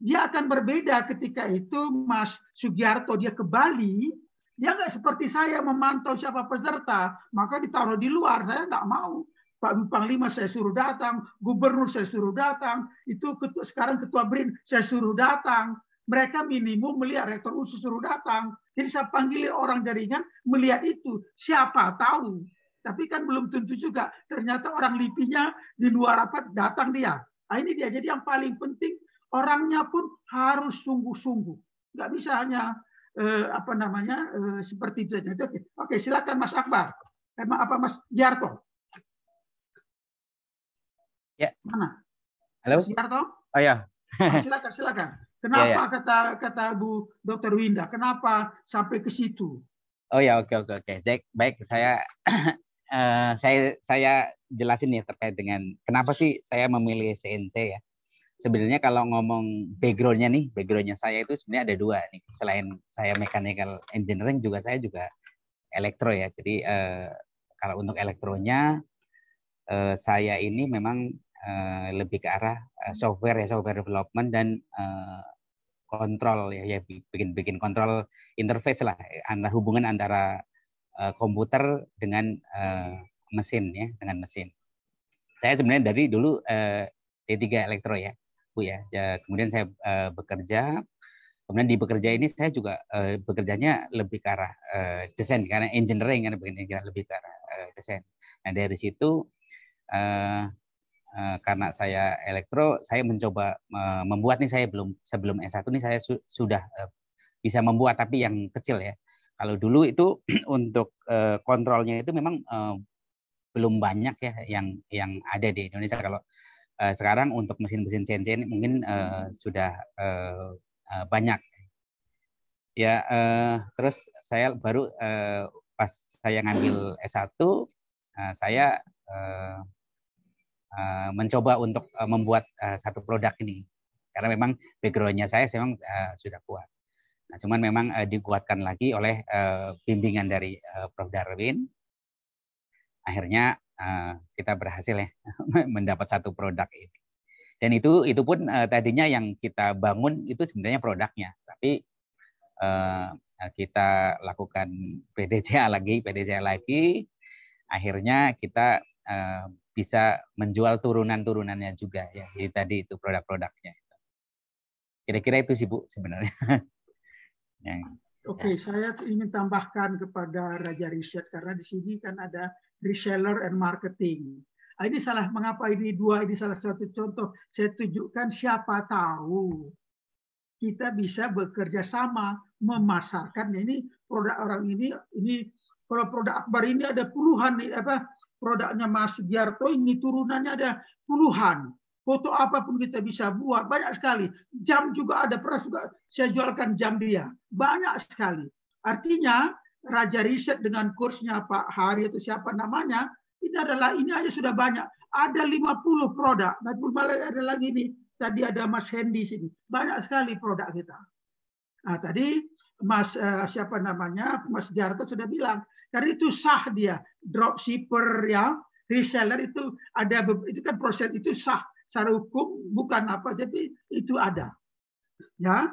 Dia akan berbeda ketika itu Mas Sugiarto dia ke Bali, dia nggak seperti saya memantau siapa peserta, maka ditaruh di luar, saya nggak mau. Pak Panglima saya suruh datang, gubernur saya suruh datang, itu sekarang ketua BRIN saya suruh datang. Mereka minimum melihat rektor UNSUS suruh datang. Jadi saya panggil orang jaringan melihat itu. Siapa tahu. Tapi kan belum tentu juga. Ternyata orang LIPI-nya di luar rapat datang dia. Nah, ini dia. Jadi yang paling penting orangnya pun harus sungguh-sungguh. Nggak bisa hanya seperti itu saja. Oke, silakan Mas Akbar. Mas Jarto? Ya. Mana? Halo. Mas Jarto? Oh ya. Silakan. Kenapa kata Bu Dr. Winda? Kenapa sampai ke situ? Oh ya, oke. Baik, saya saya jelasin ya terkait dengan kenapa sih saya memilih CNC ya. Sebenarnya kalau ngomong backgroundnya saya itu sebenarnya ada dua nih. Selain saya mechanical engineering saya juga elektro ya. Jadi kalau untuk elektronya saya ini memang lebih ke arah software development dan kontrol ya bikin kontrol interface lah, hubungan antara komputer dengan mesin ya, dengan mesin. Saya sebenarnya dari dulu D3 elektro ya, Bu ya. Kemudian saya bekerja. Kemudian di bekerja ini saya juga bekerjanya lebih ke arah desain, karena engineering kan lebih ke arah desain. Nah dari situ karena saya elektro, saya mencoba membuat nih, saya sebelum S1 nih saya sudah bisa membuat, tapi yang kecil ya. Kalau dulu itu untuk kontrolnya itu memang belum banyak ya yang ada di Indonesia. Kalau sekarang untuk mesin-mesin CNC ini mungkin sudah banyak. Ya, terus saya baru pas saya ngambil S1, saya mencoba untuk membuat satu produk ini. Karena memang background-nya saya memang sudah kuat. Nah, cuman memang dikuatkan lagi oleh bimbingan dari Prof. Darwin. Akhirnya kita berhasil ya mendapat satu produk ini. Dan itu pun tadinya yang kita bangun itu sebenarnya produknya, tapi kita lakukan PDCA lagi, akhirnya kita bisa menjual turunannya juga ya. Jadi tadi itu produk-produknya. Kira-kira itu sih Bu sebenarnya. Oke, saya ingin tambahkan kepada Raja Riset, karena di sini kan ada reseller and marketing. Ini salah, mengapa ini salah satu contoh. Saya tunjukkan siapa tahu kita bisa bekerja sama memasarkan ini produk orang ini kalau produk Akbar ini ada puluhan nih, produknya Mas Sugiarto ini turunannya ada puluhan. Foto apapun kita bisa buat, banyak sekali. Jam juga ada, pernah juga saya jualkan jam dia. Banyak sekali. Artinya, Raja Riset dengan kursnya Pak Hari atau siapa namanya, ini aja sudah banyak. Ada 50 produk. Malah ada lagi nih, tadi ada Mas Hendy sini. Banyak sekali produk kita. Nah, tadi Mas siapa namanya, Mas Jarto sudah bilang, karena itu sah dia. Dropshipper ya, reseller itu ada, itu kan proses itu sah. Secara hukum bukan apa, jadi itu ada, ya.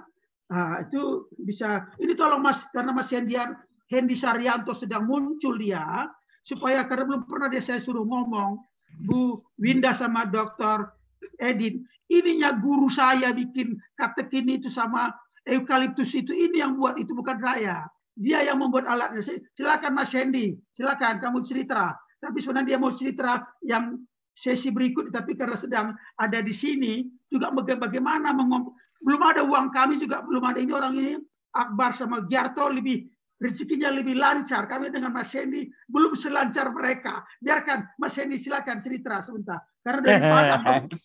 Nah, itu bisa. Ini tolong Mas, karena Mas Hendy Saryanto sedang muncul dia, supaya karena belum pernah saya suruh ngomong, Bu Winda sama Dr. Edin, ininya guru saya bikin katekin itu sama eukaliptus itu, ini yang buat, itu bukan saya. Dia yang membuat alatnya. Silakan Mas Hendy, silakan kamu cerita. Tapi sebenarnya dia mau cerita yang sesi berikut, tapi karena sedang ada di sini juga bagaimana belum ada uang kami juga belum ada. Ini orang ini Akbar sama Giarto lebih rezekinya lebih lancar, kami dengan Mas Hendy belum selancar mereka. Biarkan Mas Hendy, silakan cerita sebentar, karena dari Padang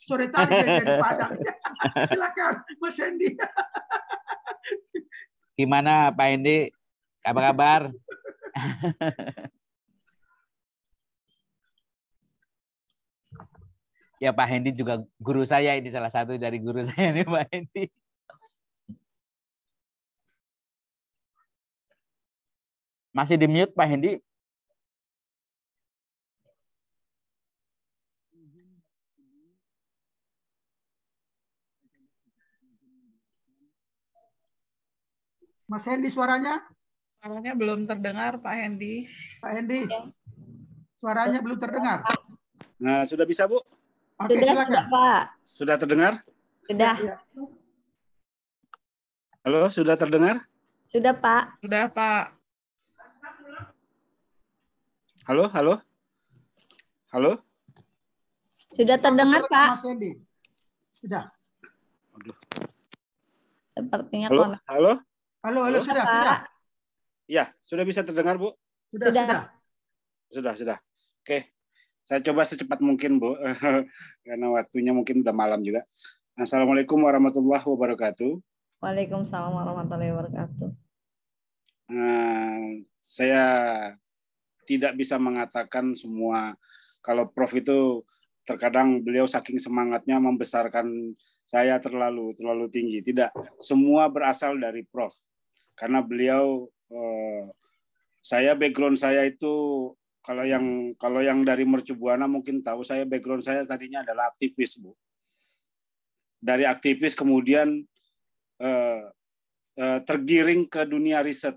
sore tadi dari Padang. Silakan Mas Hendy. Gimana Pak Hendy, kabar? Ya Pak Hendi juga guru saya, ini salah satu dari guru saya nih Pak Hendi. Masih di mute Pak Hendi. Mas Hendi suaranya? Suaranya belum terdengar Pak Hendi. Pak Hendi, suaranya belum terdengar. Nah, sudah bisa Bu? Oke, Sudah, silakan. Pak. Sudah terdengar? Sudah. Ya. Halo, sudah terdengar? Sudah, Pak. Sudah Pak. Halo, halo? Halo? Sudah terdengar, Pak. Mas Hendi. Sudah. Sepertinya Halo, konek. halo? Halo, halo, sudah, Pak. sudah. Ya, sudah bisa terdengar Bu? Sudah, Sudah. sudah. Sudah. Oke, saya coba secepat mungkin Bu, karena waktunya mungkin udah malam juga. Assalamualaikum warahmatullahi wabarakatuh. Waalaikumsalam warahmatullahi wabarakatuh. Saya tidak bisa mengatakan semua, kalau Prof itu terkadang beliau saking semangatnya membesarkan saya terlalu tinggi. Tidak, semua berasal dari Prof. Karena beliau, background saya itu, kalau yang dari Mercu Buana mungkin tahu, saya background saya tadinya adalah aktivis Bu. Dari aktivis kemudian tergiring ke dunia riset.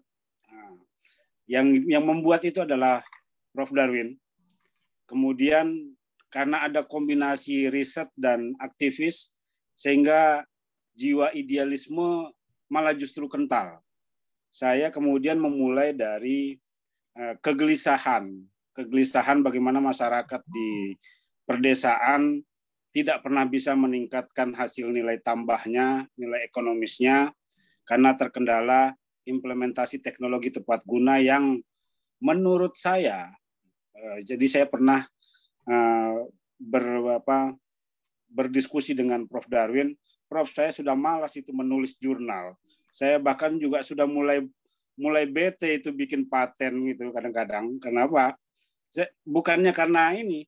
Yang membuat itu adalah Prof. Darwin. Kemudian karena ada kombinasi riset dan aktivis, sehingga jiwa idealisme malah justru kental. Saya kemudian memulai dari kegelisahan bagaimana masyarakat di perdesaan tidak pernah bisa meningkatkan hasil nilai tambahnya, nilai ekonomisnya, karena terkendala implementasi teknologi tepat guna yang menurut saya, jadi saya pernah berdiskusi dengan Prof. Darwin. Prof, saya sudah malas itu menulis jurnal. Saya bahkan juga sudah mulai bete itu bikin paten gitu kadang-kadang. Kenapa? Bukannya karena ini.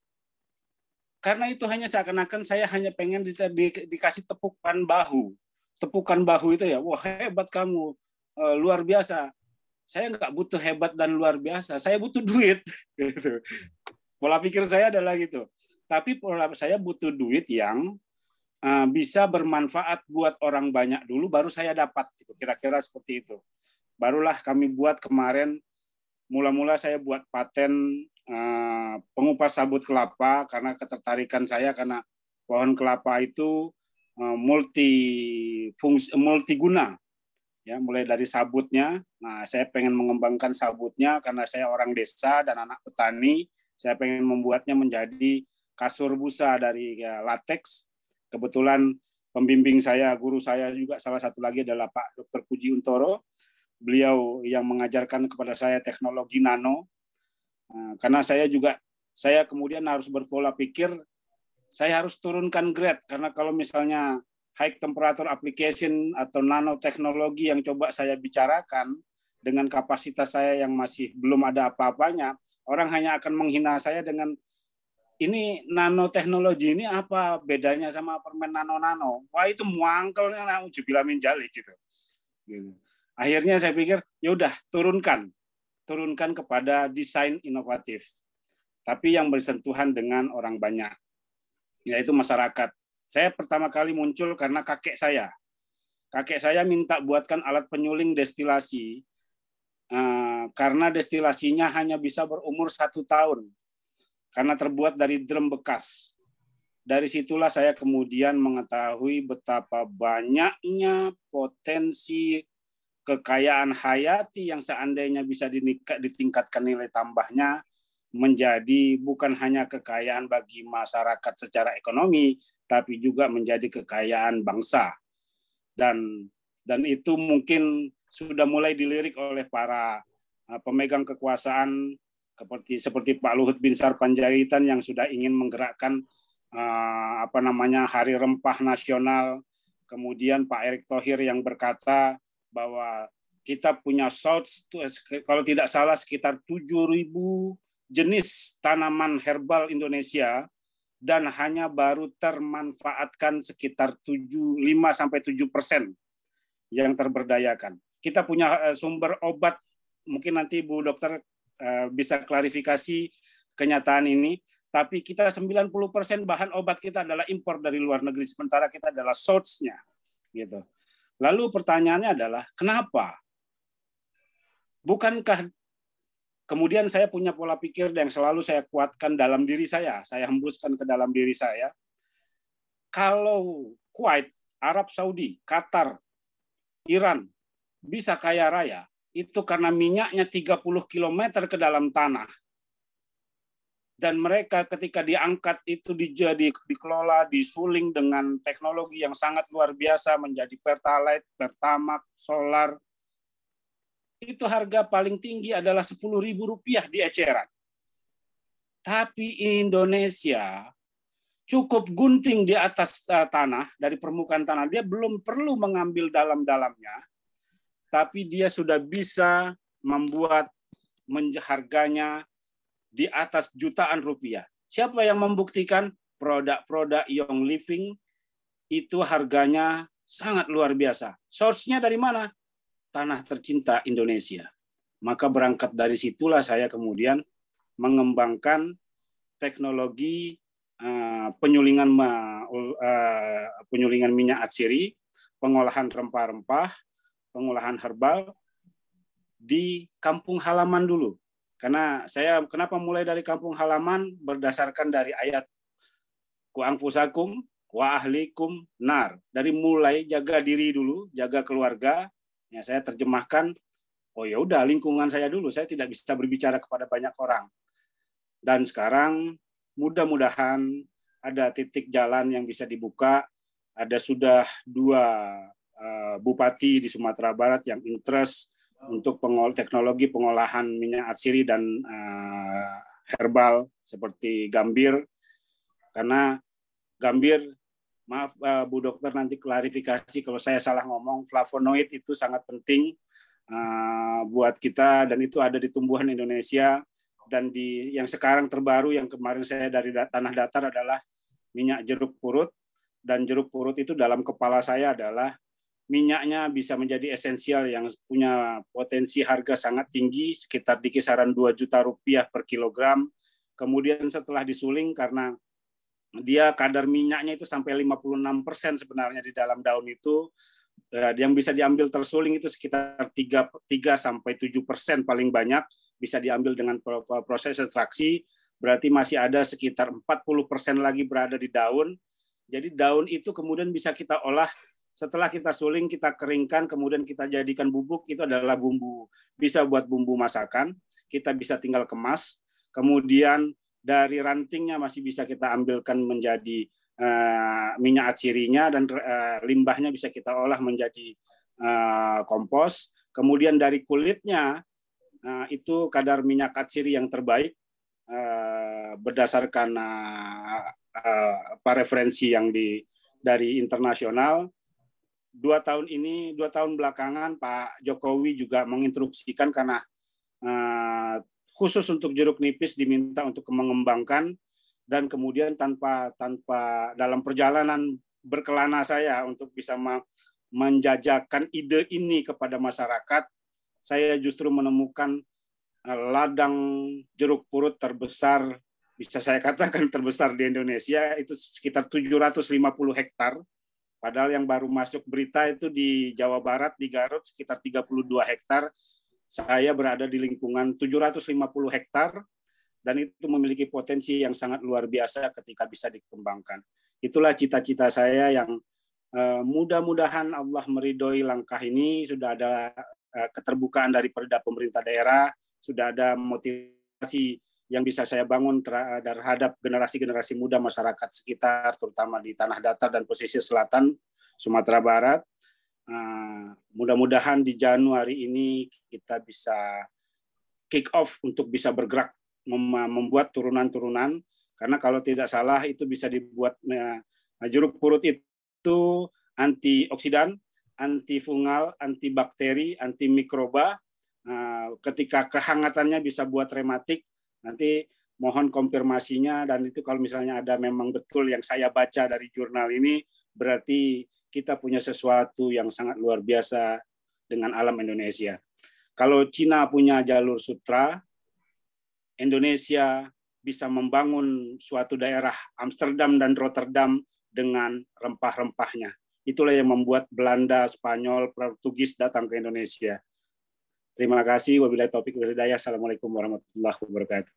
Karena itu hanya seakan-akan saya hanya pengen dikasih tepukan bahu. Tepukan bahu itu ya, wah hebat kamu, luar biasa. Saya nggak butuh hebat dan luar biasa, saya butuh duit. Gitu. Pola pikir saya adalah gitu. Tapi saya butuh duit yang bisa bermanfaat buat orang banyak dulu, baru saya dapat. Gitu. Kira-kira seperti itu. Barulah kami buat kemarin, mula-mula saya buat paten pengupas sabut kelapa, karena ketertarikan saya, karena pohon kelapa itu multiguna. Ya, mulai dari sabutnya. Nah, saya pengen mengembangkan sabutnya karena saya orang desa dan anak petani. Saya pengen membuatnya menjadi kasur busa dari latex. Kebetulan pembimbing saya, guru saya juga salah satu lagi adalah Pak Dr. Puji Untoro. Beliau yang mengajarkan kepada saya teknologi nano. Karena saya kemudian harus berpola pikir, saya harus turunkan grade. Karena kalau misalnya high temperature application atau nanoteknologi yang coba saya bicarakan dengan kapasitas saya yang masih belum ada apa-apanya, orang hanya akan menghina saya dengan ini nanoteknologi ini apa bedanya sama permen nano-nano? Wah itu muangkelnya ujubilamin jalik gitu. Akhirnya saya pikir ya udah turunkan kepada desain inovatif, tapi yang bersentuhan dengan orang banyak, yaitu masyarakat. Saya pertama kali muncul karena kakek saya. Kakek saya minta buatkan alat penyuling destilasi, karena destilasinya hanya bisa berumur 1 tahun, karena terbuat dari drum bekas. Dari situlah saya kemudian mengetahui betapa banyaknya potensi kekayaan hayati yang seandainya bisa ditingkatkan nilai tambahnya menjadi bukan hanya kekayaan bagi masyarakat secara ekonomi, tapi juga menjadi kekayaan bangsa. Dan itu mungkin sudah mulai dilirik oleh para pemegang kekuasaan seperti Pak Luhut Binsar Panjaitan yang sudah ingin menggerakkan Hari Rempah Nasional. Kemudian Pak Erick Thohir yang berkata bahwa kita punya kalau tidak salah sekitar 7.000 jenis tanaman herbal Indonesia dan hanya baru termanfaatkan sekitar 5-7% yang terberdayakan. Kita punya sumber obat, mungkin nanti Bu Dokter bisa klarifikasi kenyataan ini, tapi kita 90% bahan obat kita adalah impor dari luar negeri, sementara kita adalah source-nya. Gitu. Lalu pertanyaannya adalah, kenapa? Bukankah kemudian saya punya pola pikir yang selalu saya kuatkan dalam diri saya hembuskan ke dalam diri saya. Kalau Kuwait, Arab Saudi, Qatar, Iran bisa kaya raya, itu karena minyaknya 30 km ke dalam tanah. Dan mereka ketika diangkat itu dikelola, disuling dengan teknologi yang sangat luar biasa menjadi Pertalite, Pertamax, solar. Itu harga paling tinggi adalah Rp10.000 di eceran. Tapi Indonesia cukup gunting di atas tanah, dari permukaan tanah. Dia belum perlu mengambil dalam-dalamnya, tapi dia sudah bisa membuat harganya di atas jutaan rupiah. Siapa yang membuktikan? Produk-produk Young Living itu harganya sangat luar biasa. Source-nya dari mana? Tanah tercinta Indonesia. Maka berangkat dari situlah saya kemudian mengembangkan teknologi penyulingan minyak atsiri, pengolahan rempah-rempah, pengolahan herbal di kampung halaman dulu. Karena saya kenapa mulai dari kampung halaman berdasarkan dari ayat Qu anfusakum wa ahlikum nar. Dari mulai jaga diri dulu, jaga keluarga. Ya, saya terjemahkan, oh ya udah lingkungan saya dulu, saya tidak bisa berbicara kepada banyak orang. Dan sekarang mudah-mudahan ada titik jalan yang bisa dibuka. Ada sudah 2 bupati di Sumatera Barat yang interest untuk teknologi pengolahan minyak atsiri dan herbal seperti Gambir. Karena Gambir, maaf Bu Dokter nanti klarifikasi kalau saya salah ngomong, flavonoid itu sangat penting buat kita dan itu ada di tumbuhan Indonesia. Dan yang sekarang terbaru yang kemarin saya dari tanah datar adalah minyak jeruk purut. Dan jeruk purut itu dalam kepala saya adalah minyaknya bisa menjadi esensial yang punya potensi harga sangat tinggi, sekitar di kisaran 2 juta rupiah per kilogram. Kemudian setelah disuling, karena dia kadar minyaknya itu sampai 56% sebenarnya di dalam daun itu, yang bisa diambil tersuling itu sekitar 3-7% paling banyak bisa diambil dengan proses ekstraksi, berarti masih ada sekitar 40% lagi berada di daun. Jadi daun itu kemudian bisa kita olah. Setelah kita suling, kita keringkan, kemudian kita jadikan bubuk, itu adalah bumbu. Bisa buat bumbu masakan, kita bisa tinggal kemas. Kemudian dari rantingnya masih bisa kita ambilkan menjadi minyak atsirinya, dan limbahnya bisa kita olah menjadi kompos. Kemudian dari kulitnya, itu kadar minyak atsiri yang terbaik berdasarkan referensi yang dari internasional. 2 tahun belakangan Pak Jokowi juga menginstruksikan, karena khusus untuk jeruk nipis diminta untuk mengembangkan, dan kemudian tanpa dalam perjalanan berkelana saya untuk bisa menjajakan ide ini kepada masyarakat, saya justru menemukan ladang jeruk purut terbesar, bisa saya katakan terbesar di Indonesia, itu sekitar 750 hektar. Padahal yang baru masuk berita itu di Jawa Barat, di Garut, sekitar 32 hektar. Saya berada di lingkungan 750 hektar, dan itu memiliki potensi yang sangat luar biasa ketika bisa dikembangkan. Itulah cita-cita saya yang mudah-mudahan Allah meridhoi langkah ini. Sudah ada keterbukaan dari pemerintah daerah, sudah ada motivasi yang bisa saya bangun terhadap generasi-generasi muda masyarakat sekitar, terutama di tanah datar dan pesisir selatan Sumatera Barat. Mudah-mudahan di Januari ini kita bisa kick off untuk bisa bergerak membuat turunan-turunan, karena kalau tidak salah itu bisa dibuat jeruk purut itu antioksidan, antifungal, antibakteri, antimikroba. Ketika kehangatannya bisa buat rematik. Nanti mohon konfirmasinya, dan itu kalau misalnya ada memang betul yang saya baca dari jurnal ini, berarti kita punya sesuatu yang sangat luar biasa dengan alam Indonesia. Kalau Cina punya jalur sutra, Indonesia bisa membangun suatu daerah Amsterdam dan Rotterdam dengan rempah-rempahnya. Itulah yang membuat Belanda, Spanyol, Portugis datang ke Indonesia. Terima kasih. Wabillahi taufiq wal hidayah. Assalamualaikum warahmatullahi wabarakatuh.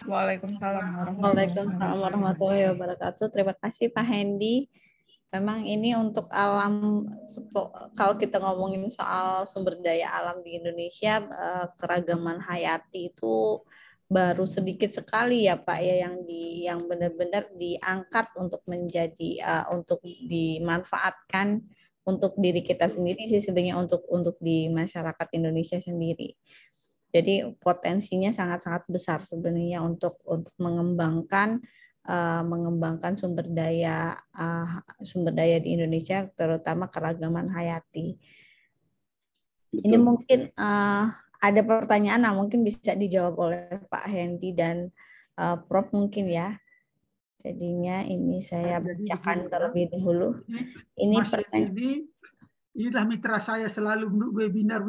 Waalaikumsalam warahmatullahi wabarakatuh. Terima kasih Pak Hendy. Memang ini untuk alam, kalau kita ngomongin soal sumber daya alam di Indonesia, keragaman hayati itu baru sedikit sekali ya Pak ya yang benar-benar diangkat untuk menjadi untuk dimanfaatkan untuk diri kita sendiri sih sebenarnya, untuk di masyarakat Indonesia sendiri. Jadi potensinya sangat-sangat besar sebenarnya untuk mengembangkan sumber daya di Indonesia, terutama keragaman hayati. Betul. Ini mungkin ada pertanyaan, mungkin bisa dijawab oleh Pak Hendy dan Prof mungkin ya. Jadinya ini saya bacakan terlebih dahulu. Ini pertanyaan. Inilah mitra saya selalu webinar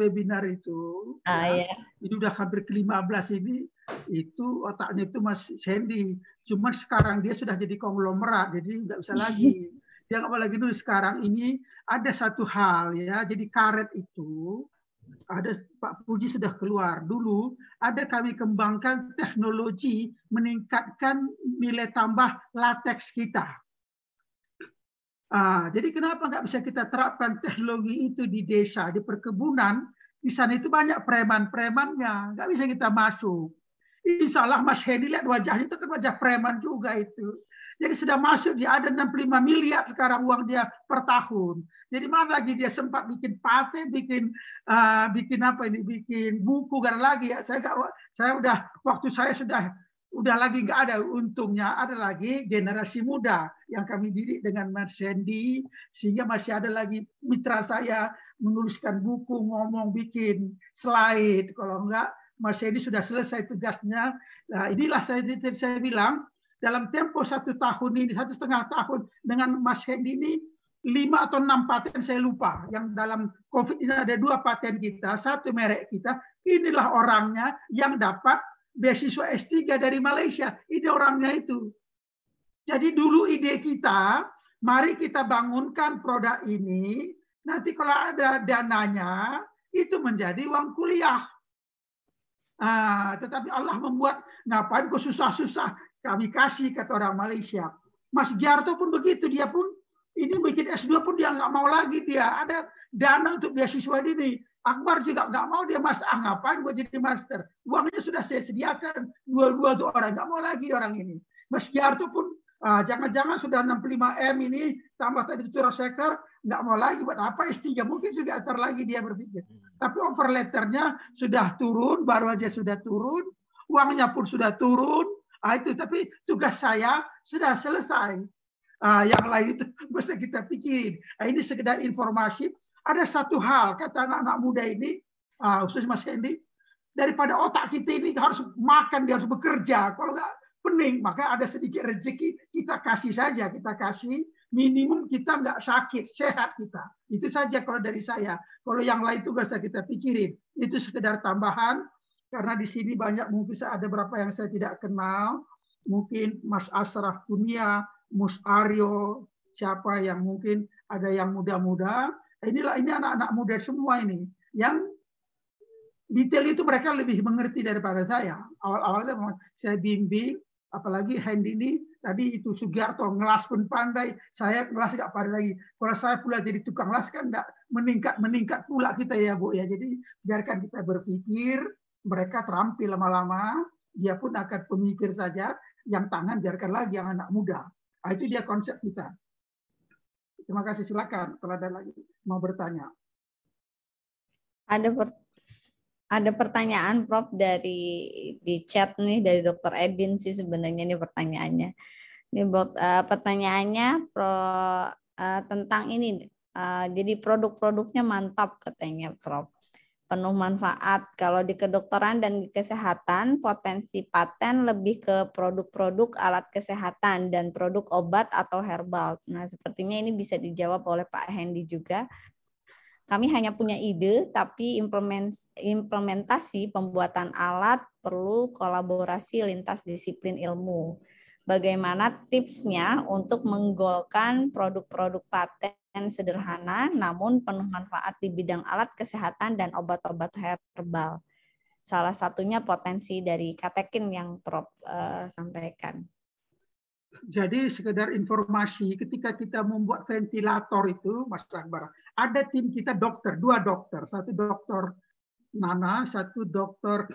itu. Ya. Ini udah hampir ke-15 ini. Itu otaknya itu Mas Hendy. Cuma sekarang dia sudah jadi konglomerat, jadi nggak bisa lagi. Dia nggak mau lagi dulu. Sekarang ini ada satu hal ya. Jadi karet itu ada, Pak Puji sudah keluar. Dulu ada kami kembangkan teknologi meningkatkan nilai tambah lateks kita. Jadi kenapa nggak bisa kita terapkan teknologi itu di desa, di perkebunan? Di sana itu banyak preman-premannya, nggak bisa kita masuk. Insya Allah Mas Hendy lihat wajahnya itu kan wajah preman juga itu. Jadi sudah masuk, dia ada 65 miliar sekarang uang dia per tahun. Jadi mana lagi dia sempat bikin paten, bikin buku kan lagi ya. Waktu saya sudah lagi nggak ada, untungnya ada lagi generasi muda yang kami didik dengan Mas Hendy, sehingga masih ada lagi mitra saya menuliskan buku, ngomong, bikin slide. Kalau enggak, Mas Hendy sudah selesai tugasnya. Nah, inilah saya bilang, dalam tempo 1 tahun ini, 1,5 tahun dengan Mas Hendy ini, 5 atau 6 paten saya lupa. Yang dalam COVID ini ada 2 paten kita, 1 merek kita. Inilah orangnya yang dapat beasiswa S3 dari Malaysia. Ini orangnya itu. Jadi dulu ide kita, mari kita bangunkan produk ini, nanti kalau ada dananya, itu menjadi uang kuliah. Tetapi Allah membuat, ngapain kok susah-susah, kami kasih, kata orang Malaysia. Mas Giarto pun begitu, dia pun, ini bikin S2 pun dia nggak mau lagi, dia ada dana untuk beasiswa ini. Akbar juga nggak mau, dia mas, ngapain gue jadi master, uangnya sudah saya sediakan, dua tuh orang, nggak mau lagi orang ini. Mas Giarto pun jangan-jangan sudah 65M ini tambah tadi curah sektor, nggak mau lagi, buat apa S3, mungkin juga antar lagi dia berpikir. Tapi offer letternya sudah turun, baru aja sudah turun, uangnya pun sudah turun, itu. Tapi tugas saya sudah selesai. Yang lain itu nggak usah kita pikirin. Ini sekedar informasi. Ada satu hal, kata anak-anak muda ini, khusus Mas Hendy, daripada otak kita ini harus makan, dia harus bekerja. Kalau nggak pening, maka ada sedikit rezeki, kita kasih saja. Kita kasih, minimum kita nggak sakit, sehat kita. Itu saja kalau dari saya. Kalau yang lain itu nggak usah kita pikirin. Itu sekedar tambahan, karena di sini banyak, mungkin ada beberapa yang saya tidak kenal. Mungkin Mas Ashraf Kunia, Mus Aryo, siapa yang mungkin ada yang muda-muda. Ini anak-anak muda semua ini. Yang detail itu mereka lebih mengerti daripada saya. Awal-awalnya saya bimbing, apalagi Hendy ini, tadi itu Sugiarto, ngelas pun pandai, saya ngelas nggak pandai lagi. Kalau saya pula jadi tukang las kan nggak meningkat pula kita ya Bu ya. Jadi biarkan kita berpikir, mereka terampil lama-lama, dia pun akan pemikir saja, yang tangan biarkan lagi yang anak muda. Itu dia konsep kita. Terima kasih, silakan kalau ada lagi mau bertanya. Ada pertanyaan Prof di chat nih dari Dr. Edin sih sebenarnya ini pertanyaannya. Ini pertanyaannya tentang ini. Jadi produk-produknya mantap katanya Prof. penuh manfaat. Kalau di kedokteran dan di kesehatan, potensi paten lebih ke produk-produk alat kesehatan dan produk obat atau herbal. Nah, sepertinya ini bisa dijawab oleh Pak Hendy juga. Kami hanya punya ide, tapi implementasi pembuatan alat perlu kolaborasi lintas disiplin ilmu. Bagaimana tipsnya untuk menggolkan produk-produk paten sederhana namun penuh manfaat di bidang alat kesehatan dan obat-obat herbal. Salah satunya potensi dari katekin yang Prof sampaikan. Jadi sekedar informasi, ketika kita membuat ventilator itu, Mas Akbar, ada tim kita dokter, 2 dokter, satu dokter Nana, satu dokter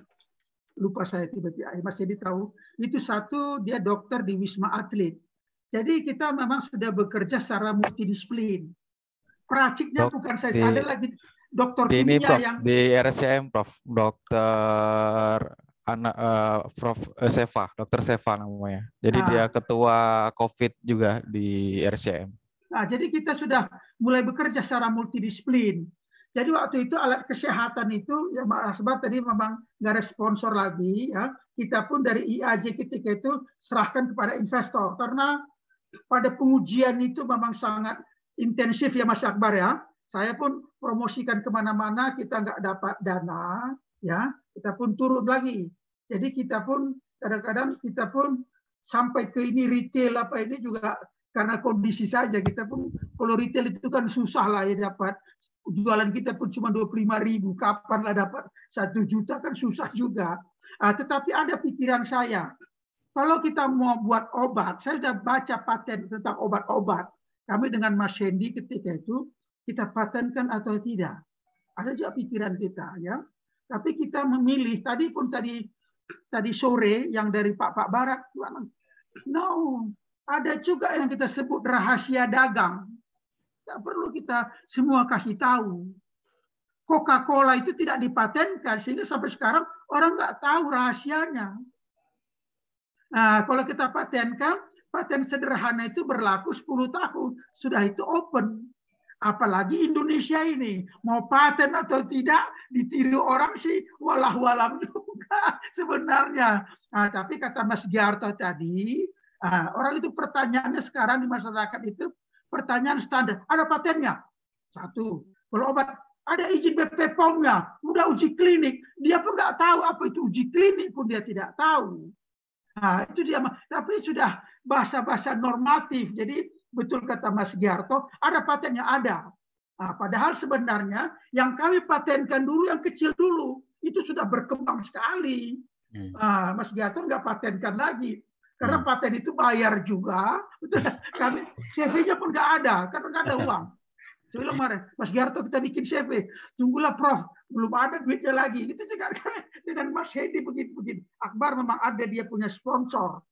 lupa saya tiba-tiba, Mas Edi tahu, itu satu dia dokter di Wisma Atlet. Jadi kita memang sudah bekerja secara multidisiplin. Peraciknya bukan saya, ada lagi dokter ini kimia Prof, yang di RSCM Prof, Prof Dr. Seva namanya. Jadi dia ketua COVID juga di RCM. Nah, jadi kita sudah mulai bekerja secara multidisiplin. Jadi waktu itu alat kesehatan itu ya Mas Akbar tadi memang nggak ada sponsor lagi ya. Kita pun dari IAJ ketika itu serahkan kepada investor karena pada pengujian itu memang sangat intensif ya Mas Akbar ya. Saya pun promosikan kemana-mana kita nggak dapat dana ya. Kita pun turun lagi. Jadi kita pun kadang-kadang kita pun sampai ke ini retail apa ini juga karena kondisi saja kita pun kalau retail itu kan susah lah ya dapat jualan kita pun cuma 25.000 kapan lah dapat 1 juta kan susah juga. Tetapi ada pikiran saya kalau kita mau buat obat, saya sudah baca paten tentang obat-obat. Kami dengan Mas Hendy ketika itu kita patenkan atau tidak. Ada juga pikiran kita ya. Tapi kita memilih tadi sore yang dari Pak Barat, no, ada juga yang kita sebut rahasia dagang. Tidak perlu kita semua kasih tahu. Coca-Cola itu tidak dipatenkan sehingga sampai sekarang orang nggak tahu rahasianya. Nah, kalau kita patenkan, paten sederhana itu berlaku 10 tahun, sudah itu open. Apalagi Indonesia ini mau paten atau tidak ditiru orang sih walau juga sebenarnya. Tapi kata Mas Giarto tadi, orang itu pertanyaannya sekarang di masyarakat itu pertanyaan standar, ada patennya? 1. Kalau obat ada izin BPOM-nya, udah uji klinik, dia pun nggak tahu apa itu uji klinik pun dia tidak tahu. Nah, itu dia, tapi sudah bahasa-bahasa normatif. Jadi betul kata Mas Giarto, ada patennya ada. Padahal sebenarnya yang kami patenkan dulu yang kecil dulu itu sudah berkembang sekali. Mas Giarto nggak patenkan lagi. Karena paten itu bayar juga, kami CV-nya pun nggak ada, karena nggak ada uang. Saya bilang kemarin, Mas Giarto kita bikin CV, tunggulah Prof, belum ada duitnya lagi. Itu juga dengan Mas Hendy begitu. Akbar memang ada dia punya sponsor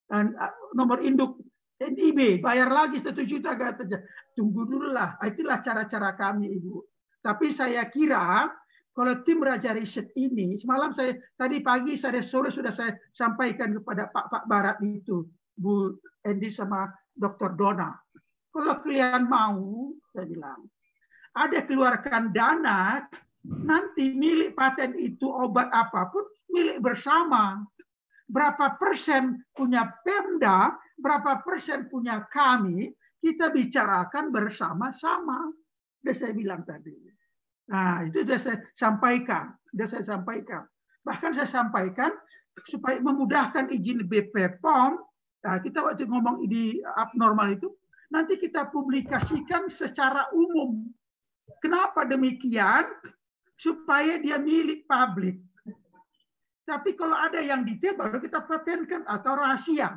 dan nomor induk NIB, bayar lagi 1 juta katanya. Tunggu dulu lah, itulah cara-cara kami Ibu. Tapi saya kira kalau tim Raja Riset ini, semalam tadi pagi, sore sudah saya sampaikan kepada Pak Barat itu, Bu Endi sama Dr. Dona. Kalau kalian mau, saya bilang, ada keluarkan dana, nanti milik paten itu obat apapun, milik bersama. Berapa persen punya Pemda, berapa persen punya kami, kita bicarakan bersama-sama. Sudah saya bilang tadi. Nah, itu sudah saya sampaikan. Bahkan saya sampaikan supaya memudahkan izin BPOM. Nah, kita waktu ngomong ini abnormal itu, nanti kita publikasikan secara umum. Kenapa demikian? Supaya dia milik publik. Tapi kalau ada yang detail baru kita patenkan atau rahasia.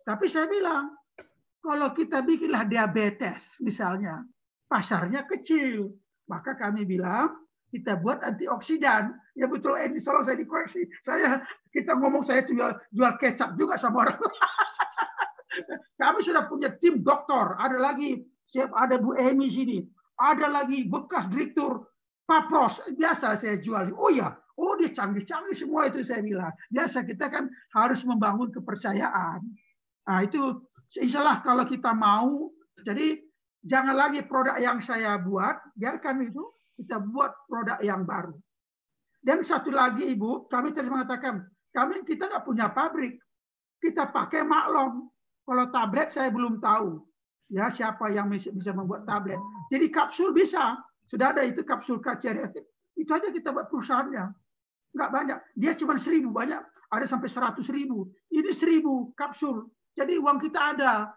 Tapi saya bilang, kalau kita bikinlah diabetes misalnya, pasarnya kecil. Maka kami bilang, kita buat antioksidan. Ya betul, ini tolong saya dikoreksi. Kita ngomong saya jual kecap juga sama orang. Kami sudah punya tim dokter. Ada lagi, ada Bu Emi sini. Ada lagi bekas direktur Papros. Biasa saya jual. Oh ya, dia canggih-canggih semua itu saya bilang. Biasa kita kan harus membangun kepercayaan. Nah itu, insya kalau kita mau, jadi jangan lagi produk yang saya buat, biarkan itu kita buat produk yang baru. Dan satu lagi Ibu, kami tadi mengatakan, kita nggak punya pabrik, kita pakai maklum. Kalau tablet saya belum tahu, ya siapa yang bisa membuat tablet. Jadi kapsul bisa, sudah ada itu kapsul KCRF. Itu aja kita buat perusahaannya, nggak banyak. Dia cuma 1.000, banyak ada sampai 100.000. Ini 1.000 kapsul. Jadi uang kita ada,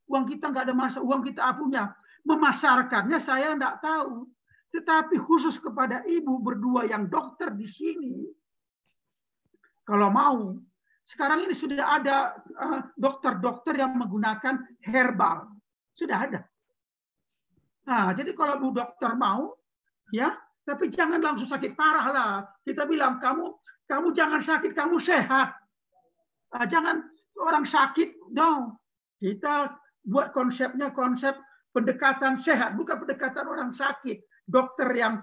uang kita nggak ada masalah, uang kita punya. Memasarkannya saya nggak tahu. Tetapi khusus kepada ibu berdua yang dokter di sini, kalau mau, sekarang ini sudah ada dokter-dokter yang menggunakan herbal, sudah ada. Nah, jadi kalau bu dokter mau, ya, tapi jangan langsung sakit parah lah. Kita bilang kamu jangan sakit, kamu sehat. Jangan orang sakit, no. Kita buat konsepnya konsep pendekatan sehat, bukan pendekatan orang sakit. Dokter yang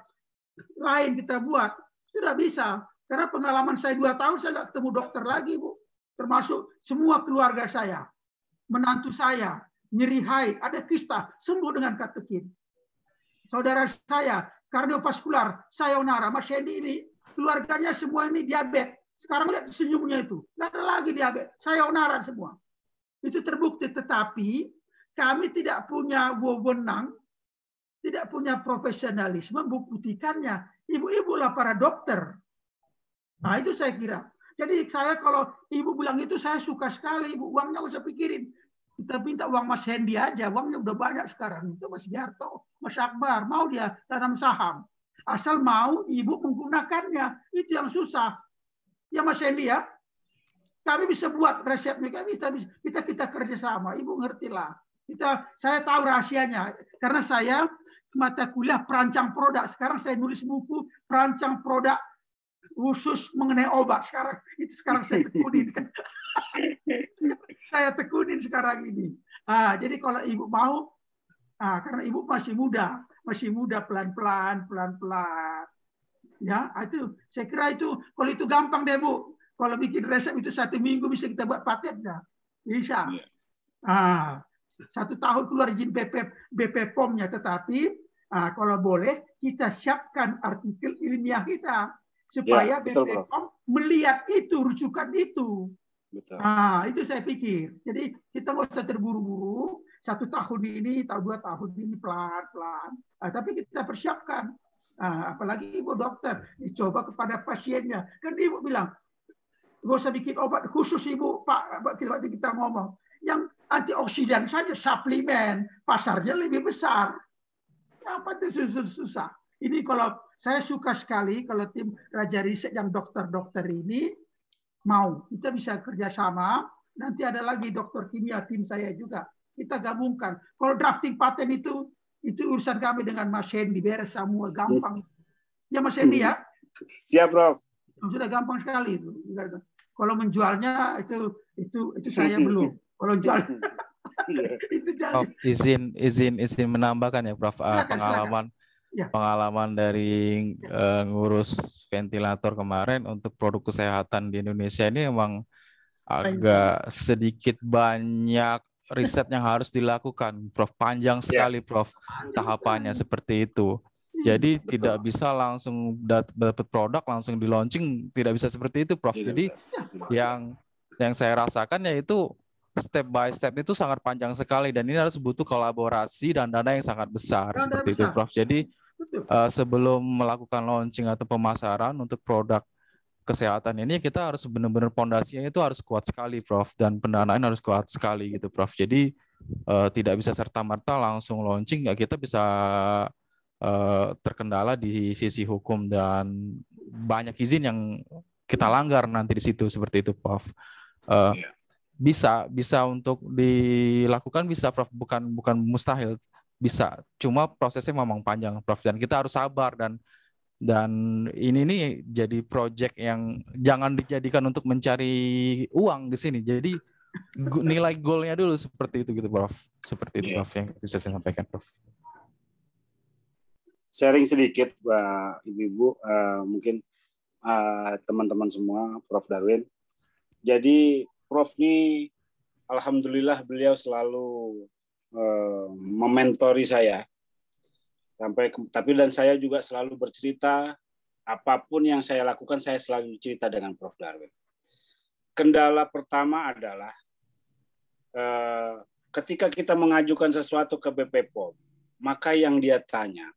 lain kita buat sudah bisa, karena pengalaman saya 2 tahun saya nggak ketemu dokter lagi Bu, termasuk semua keluarga saya, menantu saya nyeri haid, ada kista, sembuh dengan katekin. Saudara saya kardiovaskular, sayonara, Mas Hendy ini keluarganya semua ini diabetes, sekarang lihat senyumnya itu nggak ada lagi diabetes, sayonara semua, itu terbukti. Tetapi kami tidak punya wewenang, tidak punya profesionalisme membuktikannya. Ibu-ibu lah para dokter. Nah itu saya kira. Jadi saya kalau ibu bilang itu saya suka sekali. Ibu uangnya nggak usah pikirin. Kita minta uang Mas Hendy aja. Uangnya udah banyak sekarang. Itu Mas Jarto, Mas Akbar. Mau dia tanam saham. Asal mau ibu menggunakannya. Itu yang susah. Ya Mas Hendy ya. Kami bisa buat resepnya. Kita kerjasama. Ibu ngertilah. Saya tahu rahasianya. Karena saya mata kuliah perancang produk. Sekarang saya nulis buku perancang produk khusus mengenai obat. Sekarang saya tekunin. Saya tekunin sekarang ini. Jadi kalau ibu mau, karena ibu masih muda, pelan-pelan. Ya, itu saya kira itu kalau itu gampang deh Bu. Kalau bikin resep itu 1 minggu bisa kita buat patentnya. Bisa. 1 tahun keluar izin BP POM-nya, tetapi kalau boleh kita siapkan artikel ilmiah kita supaya BP POM melihat itu, rujukan itu. Betul. Itu saya pikir. Jadi kita nggak usah terburu-buru. 1 tahun ini, atau 2 tahun ini pelan-pelan. Tapi kita persiapkan. Apalagi ibu dokter, dicoba kepada pasiennya. Kan ibu bilang, nggak usah bikin obat khusus ibu, Pak. Waktu kita ngomong. Yang antioksidan saja suplemen, pasarnya lebih besar. Apa itu susah? Ini kalau saya suka sekali kalau tim Raja Riset yang dokter-dokter ini mau, kita bisa kerjasama. Nanti ada lagi dokter kimia tim saya juga. Kita gabungkan. Kalau drafting paten itu urusan kami dengan Mas Hendy, beres semua, gampang. Ya Mas Hendy ya? Siap Prof. Sudah gampang sekali itu. Kalau menjualnya itu saya belum. Kalau jual itu Prof, izin menambahkan ya Prof, pengalaman dari ngurus ventilator kemarin untuk produk kesehatan di Indonesia ini emang agak sedikit banyak riset yang harus dilakukan, Prof. Panjang sekali, Prof. Tahapannya seperti itu. Jadi tidak bisa langsung dapat produk langsung di launching, tidak bisa seperti itu, Prof. Jadi yang saya rasakan yaitu step by step itu sangat panjang sekali dan ini harus butuh kolaborasi dan dana yang sangat besar seperti itu, Prof. Jadi sebelum melakukan launching atau pemasaran untuk produk kesehatan ini kita harus benar-benar pondasinya itu harus kuat sekali, Prof. Dan pendanaan harus kuat sekali gitu, Prof. Jadi tidak bisa serta-merta langsung launching, ya kita bisa terkendala di sisi hukum dan banyak izin yang kita langgar nanti di situ seperti itu, Prof. Bisa untuk dilakukan bisa, Prof. Bukan mustahil, bisa. Cuma prosesnya memang panjang, Prof. Dan kita harus sabar dan ini nih jadi proyek yang jangan dijadikan untuk mencari uang di sini. Jadi nilai goalnya dulu seperti itu gitu, Prof. Seperti itu, Prof. Yang bisa saya sampaikan, Prof. Sharing sedikit, Ibu-ibu, mungkin teman-teman semua, Prof. Darwin. Jadi Prof ini alhamdulillah beliau selalu mementori saya. Tapi dan saya juga selalu bercerita, apapun yang saya lakukan saya selalu cerita dengan Prof. Darwin. Kendala pertama adalah ketika kita mengajukan sesuatu ke BP POM, maka yang dia tanya,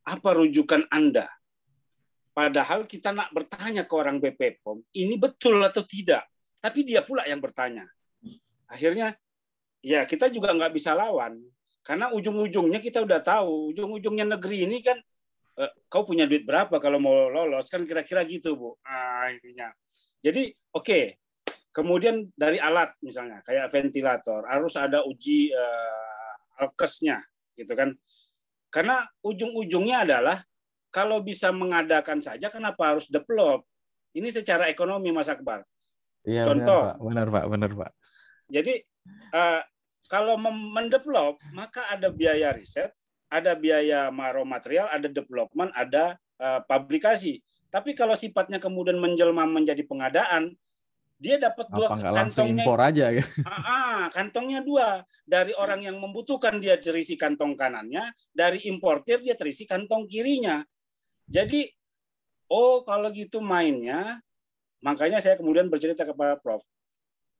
apa rujukan Anda? Padahal kita nak bertanya ke orang BP POM, ini betul atau tidak? Tapi dia pula yang bertanya. Akhirnya, ya kita juga nggak bisa lawan. Karena ujung-ujungnya kita udah tahu, ujung-ujungnya negeri ini kan, kau punya duit berapa kalau mau lolos, kan kira-kira gitu, Bu. Intinya. Jadi, oke. Kemudian dari alat misalnya, kayak ventilator, harus ada uji alkesnya, gitu kan. Karena ujung-ujungnya adalah, kalau bisa mengadakan saja, kenapa harus develop? Ini secara ekonomi, Mas Akbar. Iya, contoh. Benar, Pak. Jadi, kalau mendevelop, maka ada biaya riset, ada biaya raw material, ada development, ada publikasi. Tapi kalau sifatnya kemudian menjelma menjadi pengadaan, dia dapat dua kantongnya. Impor aja ya. Kantongnya dua. Dari orang yang membutuhkan dia terisi kantong kanannya, dari importir dia terisi kantong kirinya. Jadi, kalau gitu mainnya, makanya saya kemudian bercerita kepada Prof.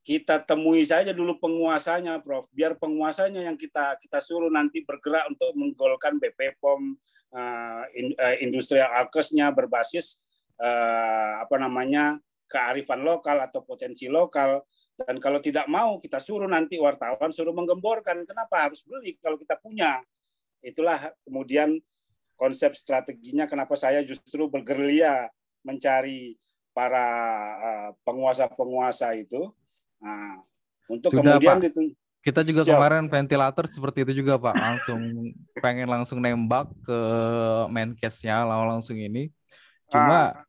Kita temui saja dulu penguasanya, Prof. Biar penguasanya yang kita suruh nanti bergerak untuk menggolkan BP POM, industrial alkesnya berbasis kearifan lokal atau potensi lokal. Dan kalau tidak mau, kita suruh nanti wartawan suruh menggemborkan. Kenapa harus beli kalau kita punya? Itulah kemudian konsep strateginya kenapa saya justru bergerilya mencari para penguasa-penguasa itu. Nah, untuk sudah, kemudian Pak. Kita juga kemarin ventilator seperti itu juga, Pak. Pengen langsung nembak ke main case-nya langsung ini. Cuma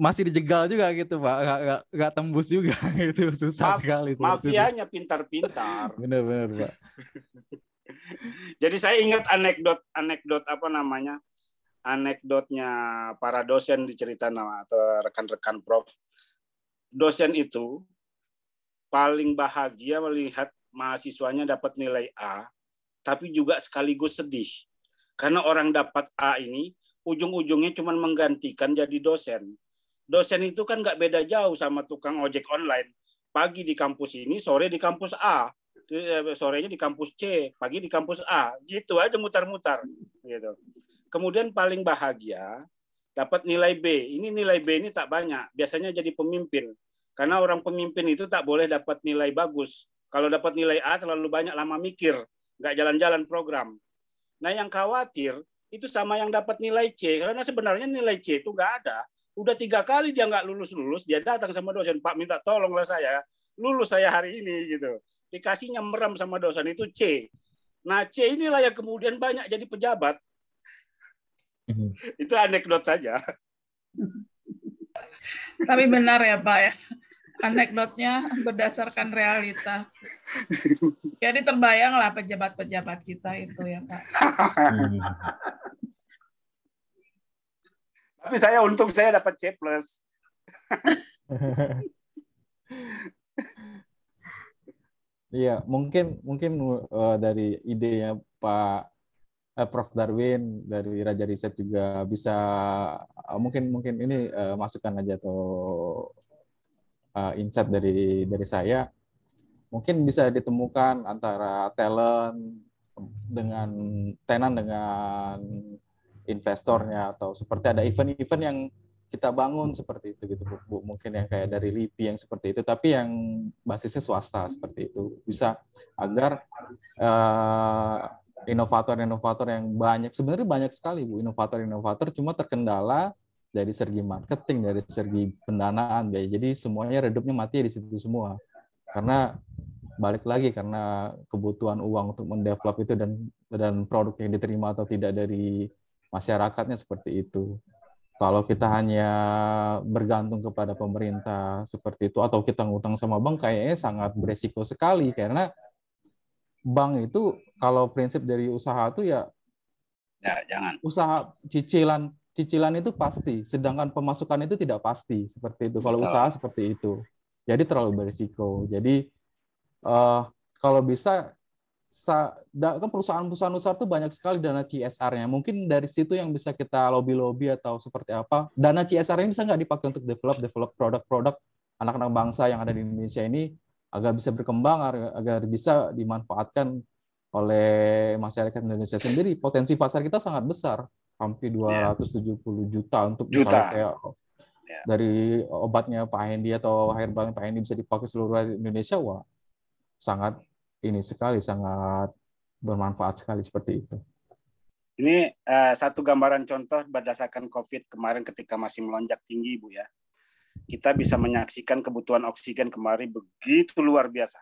masih dijegal juga gitu, Pak. Nggak tembus juga gitu. Susah sekali. Mafianya pintar-pintar. Benar, Pak. Jadi saya ingat anekdotnya para dosen diceritakan atau rekan-rekan Prof. Dosen itu paling bahagia melihat mahasiswanya dapat nilai A, tapi juga sekaligus sedih. Karena orang dapat A ini, ujung-ujungnya cuma menggantikan jadi dosen. Dosen itu kan nggak beda jauh sama tukang ojek online. Pagi di kampus ini, sore di kampus A. Sorenya di kampus C, pagi di kampus A. Gitu aja mutar-mutar. Gitu. Kemudian paling bahagia, dapat nilai B. Ini nilai B ini tak banyak. Biasanya jadi pemimpin. Karena orang pemimpin itu tak boleh dapat nilai bagus. Kalau dapat nilai A terlalu banyak lama mikir, nggak jalan-jalan program. Nah yang khawatir itu sama yang dapat nilai C, karena sebenarnya nilai C itu nggak ada. Udah 3 kali dia nggak lulus, dia datang sama dosen, Pak minta tolonglah saya, lulus saya hari ini gitu. Dikasihnya merem sama dosen itu C. Nah C inilah yang kemudian banyak jadi pejabat. Itu anekdot saja. Tapi benar ya Pak ya. Anekdotnya berdasarkan realita. Jadi terbayanglah pejabat-pejabat kita itu ya Pak. Tapi untung saya dapat C+. Iya, mungkin dari idenya Pak Prof. Darwin dari Raja Riset juga bisa mungkin ini masukan aja atau insight dari saya, mungkin bisa ditemukan antara tenan dengan investornya, atau seperti ada event-event yang kita bangun seperti itu gitu Bu. Mungkin yang kayak dari LIPI yang seperti itu, tapi yang basisnya swasta seperti itu, bisa agar inovator-inovator yang sebenarnya banyak sekali Bu, inovator-inovator, cuma terkendala dari segi marketing, dari segi pendanaan, jadi semuanya redupnya mati di situ semua. Karena balik lagi, karena kebutuhan uang untuk mendevelop itu dan produk yang diterima atau tidak dari masyarakatnya seperti itu. Kalau kita hanya bergantung kepada pemerintah seperti itu, atau kita ngutang sama bank, kayaknya sangat beresiko sekali, karena bank itu kalau prinsip dari usaha itu ya jangan. Usaha cicilan itu pasti, sedangkan pemasukan itu tidak pasti seperti itu. Kalau usaha seperti itu, jadi terlalu berisiko. Jadi kalau bisa kan perusahaan-perusahaan besar tuh banyak sekali dana CSR-nya. Mungkin dari situ yang bisa kita lobby-lobby atau seperti apa. Dana CSR ini bisa nggak dipakai untuk develop produk-produk anak-anak bangsa yang ada di Indonesia ini agar bisa berkembang, agar bisa dimanfaatkan oleh masyarakat Indonesia sendiri. Potensi pasar kita sangat besar, hampir 270 juta untuk misalnya kayak dari obatnya Pak Hendy atau herbal Pak Hendy bisa dipakai seluruh Indonesia, wah sangat sangat bermanfaat sekali seperti itu. Ini satu gambaran contoh berdasarkan COVID kemarin ketika masih melonjak tinggi, Bu ya. Kita bisa menyaksikan kebutuhan oksigen kemarin begitu luar biasa.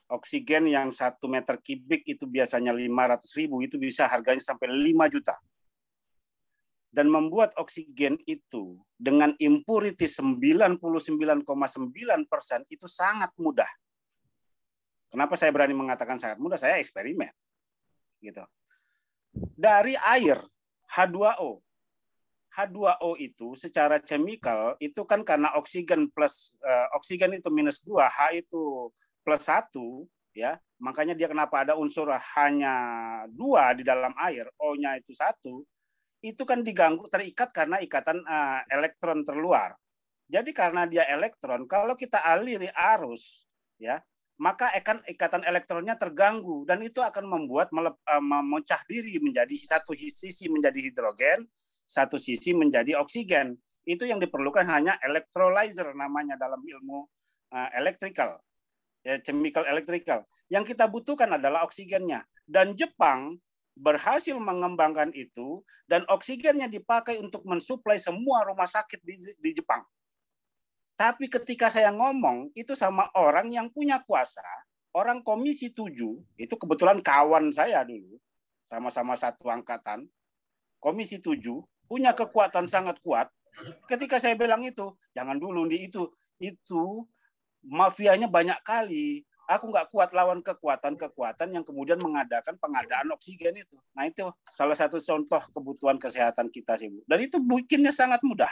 Oksigen yang 1 meter kubik itu biasanya 500.000, itu bisa harganya sampai 5 juta. Dan membuat oksigen itu dengan impurity 99,9% itu sangat mudah. Kenapa saya berani mengatakan sangat mudah? Saya eksperimen, gitu. Dari air H2O, H2O itu secara chemical itu kan karena oksigen itu -2, H itu +1, ya. Makanya dia kenapa ada unsur hanya 2 di dalam air, O-nya itu 1, itu kan diganggu, terikat karena ikatan elektron terluar. Jadi karena dia elektron, kalau kita aliri arus, ya, maka ikatan elektronnya terganggu dan itu akan membuat memecah diri menjadi satu sisi menjadi hidrogen, satu sisi menjadi oksigen. Itu yang diperlukan hanya electrolyzer namanya dalam ilmu electrical, chemical electrical. Yang kita butuhkan adalah oksigennya. Dan Jepang berhasil mengembangkan itu dan oksigennya dipakai untuk mensuplai semua rumah sakit di Jepang. Tapi ketika saya ngomong itu sama orang yang punya kuasa, orang Komisi 7, itu kebetulan kawan saya dulu, sama-sama satu angkatan, Komisi 7, punya kekuatan sangat kuat. Ketika saya bilang itu, jangan dulu, itu mafianya banyak kali. Aku nggak kuat lawan kekuatan-kekuatan yang kemudian mengadakan pengadaan oksigen itu. Nah itu salah satu contoh kebutuhan kesehatan kita sih, Bu. Dan itu bikinnya sangat mudah.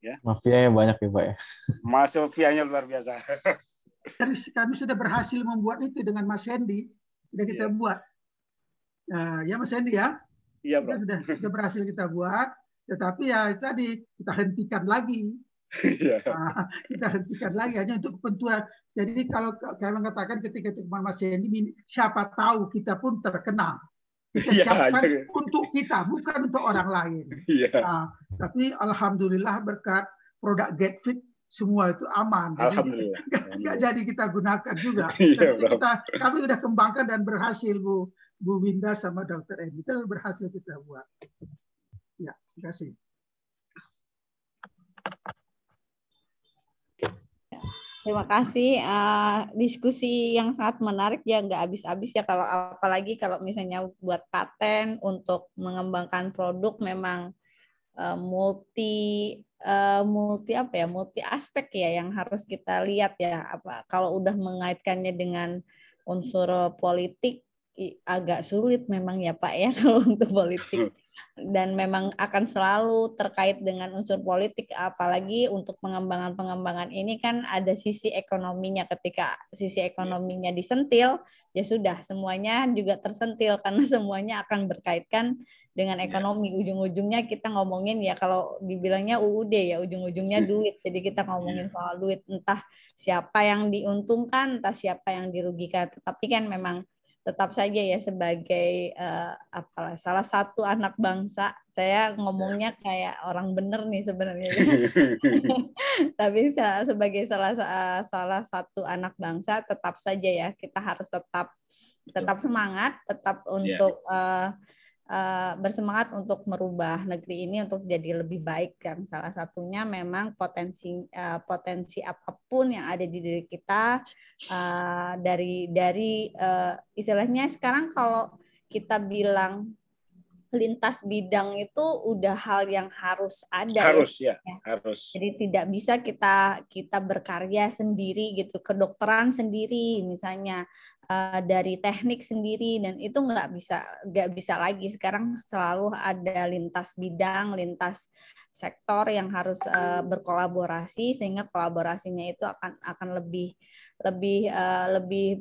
Ya. Mafianya banyak ya Pak ya. Mafianya luar biasa. Kami sudah berhasil membuat itu dengan Mas Hendy. Sudah kita buat. Ya Mas Hendy ya. Iya Bro. Sudah berhasil kita buat. Tetapi ya tadi kita hentikan lagi. Kita hentikan lagi hanya untuk kepentuan. Jadi kalau kalian mengatakan ketika teman Mas Hendy, siapa tahu kita pun terkena. Kita siapkan untuk kita, bukan untuk orang lain. Tapi alhamdulillah berkat produk GetFit semua itu aman. Alhamdulillah. Nggak jadi kita gunakan juga. Kami sudah kembangkan dan berhasil Bu Winda sama Dr. Edi. Itu berhasil kita buat. Ya, terima kasih. Terima kasih, diskusi yang sangat menarik ya, nggak habis-habis ya, kalau apalagi kalau misalnya buat paten untuk mengembangkan produk memang multi aspek ya yang harus kita lihat ya. Kalau udah mengaitkannya dengan unsur politik agak sulit memang ya Pak ya kalau untuk politik. Dan memang akan selalu terkait dengan unsur politik, apalagi untuk pengembangan ini kan ada sisi ekonominya. Ketika sisi ekonominya disentil, ya sudah semuanya juga tersentil karena semuanya akan berkaitkan dengan ekonomi. Ujung-ujungnya kita ngomongin ya kalau dibilangnya UUD ya, ujung-ujungnya duit. Jadi kita ngomongin soal duit, entah siapa yang diuntungkan, entah siapa yang dirugikan. Tetapi kan memang tetap saja ya sebagai salah satu anak bangsa, saya ngomongnya kayak orang bener nih sebenarnya. Tapi sebagai salah satu anak bangsa, tetap saja ya kita harus tetap semangat, tetap untuk bersemangat untuk merubah negeri ini untuk jadi lebih baik kan. Salah satunya memang potensi apapun yang ada di diri kita, dari istilahnya sekarang kalau kita bilang lintas bidang itu udah hal yang harus ada. Harus. Jadi tidak bisa kita berkarya sendiri gitu, kedokteran sendiri misalnya, dari teknik sendiri, dan itu nggak bisa lagi. Sekarang selalu ada lintas bidang, lintas sektor yang harus berkolaborasi, sehingga kolaborasinya itu akan lebih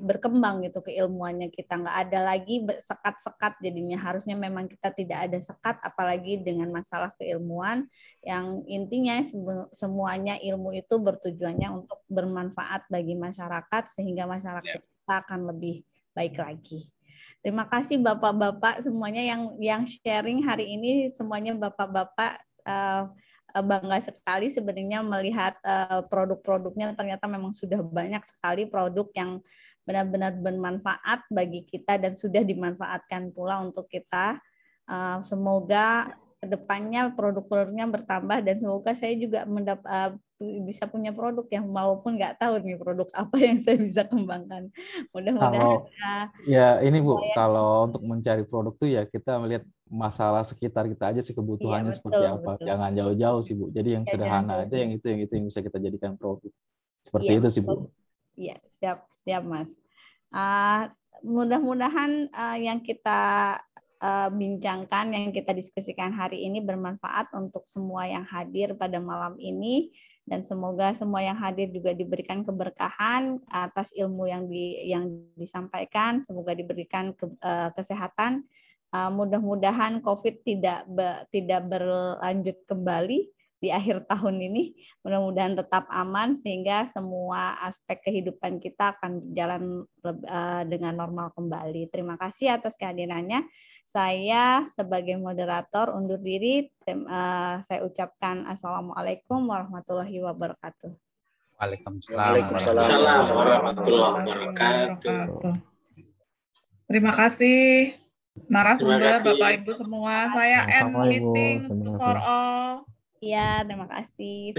berkembang gitu keilmuannya. Kita nggak ada lagi sekat-sekat, jadinya harusnya memang kita tidak ada sekat, apalagi dengan masalah keilmuan yang intinya semuanya ilmu itu bertujuannya untuk bermanfaat bagi masyarakat, sehingga masyarakat kita akan lebih baik lagi. Terima kasih Bapak-bapak semuanya yang sharing hari ini. Semuanya Bapak-bapak bangga sekali sebenarnya melihat produk-produknya. Ternyata memang sudah banyak sekali produk yang benar-benar bermanfaat bagi kita dan sudah dimanfaatkan pula untuk kita. Semoga kedepannya produk-produknya bertambah, dan semoga saya juga bisa punya produk yang walaupun nggak tahu nih produk apa yang saya bisa kembangkan. Mudah-mudahan ya ini Bu, kalau untuk mencari produk tuh ya kita melihat masalah sekitar kita aja sih, kebutuhannya seperti apa. Betul. Jangan jauh-jauh sih Bu. Jadi yang sederhana aja, yang itu yang bisa kita jadikan produk. Seperti itu sih Bu. Iya, siap Mas. Mudah-mudahan yang kita bincangkan, yang kita diskusikan hari ini bermanfaat untuk semua yang hadir pada malam ini, dan semoga semua yang hadir juga diberikan keberkahan atas ilmu yang disampaikan. Semoga diberikan kesehatan. Mudah-mudahan COVID tidak berlanjut kembali di akhir tahun ini. Mudah-mudahan tetap aman sehingga semua aspek kehidupan kita akan berjalan dengan normal kembali. Terima kasih atas kehadirannya. Saya sebagai moderator undur diri. Saya ucapkan Assalamualaikum warahmatullahi wabarakatuh. Waalaikumsalam warahmatullahi wabarakatuh. Terima kasih narasumber Bapak Ibu semua. Saya end meeting for all. Iya, terima kasih.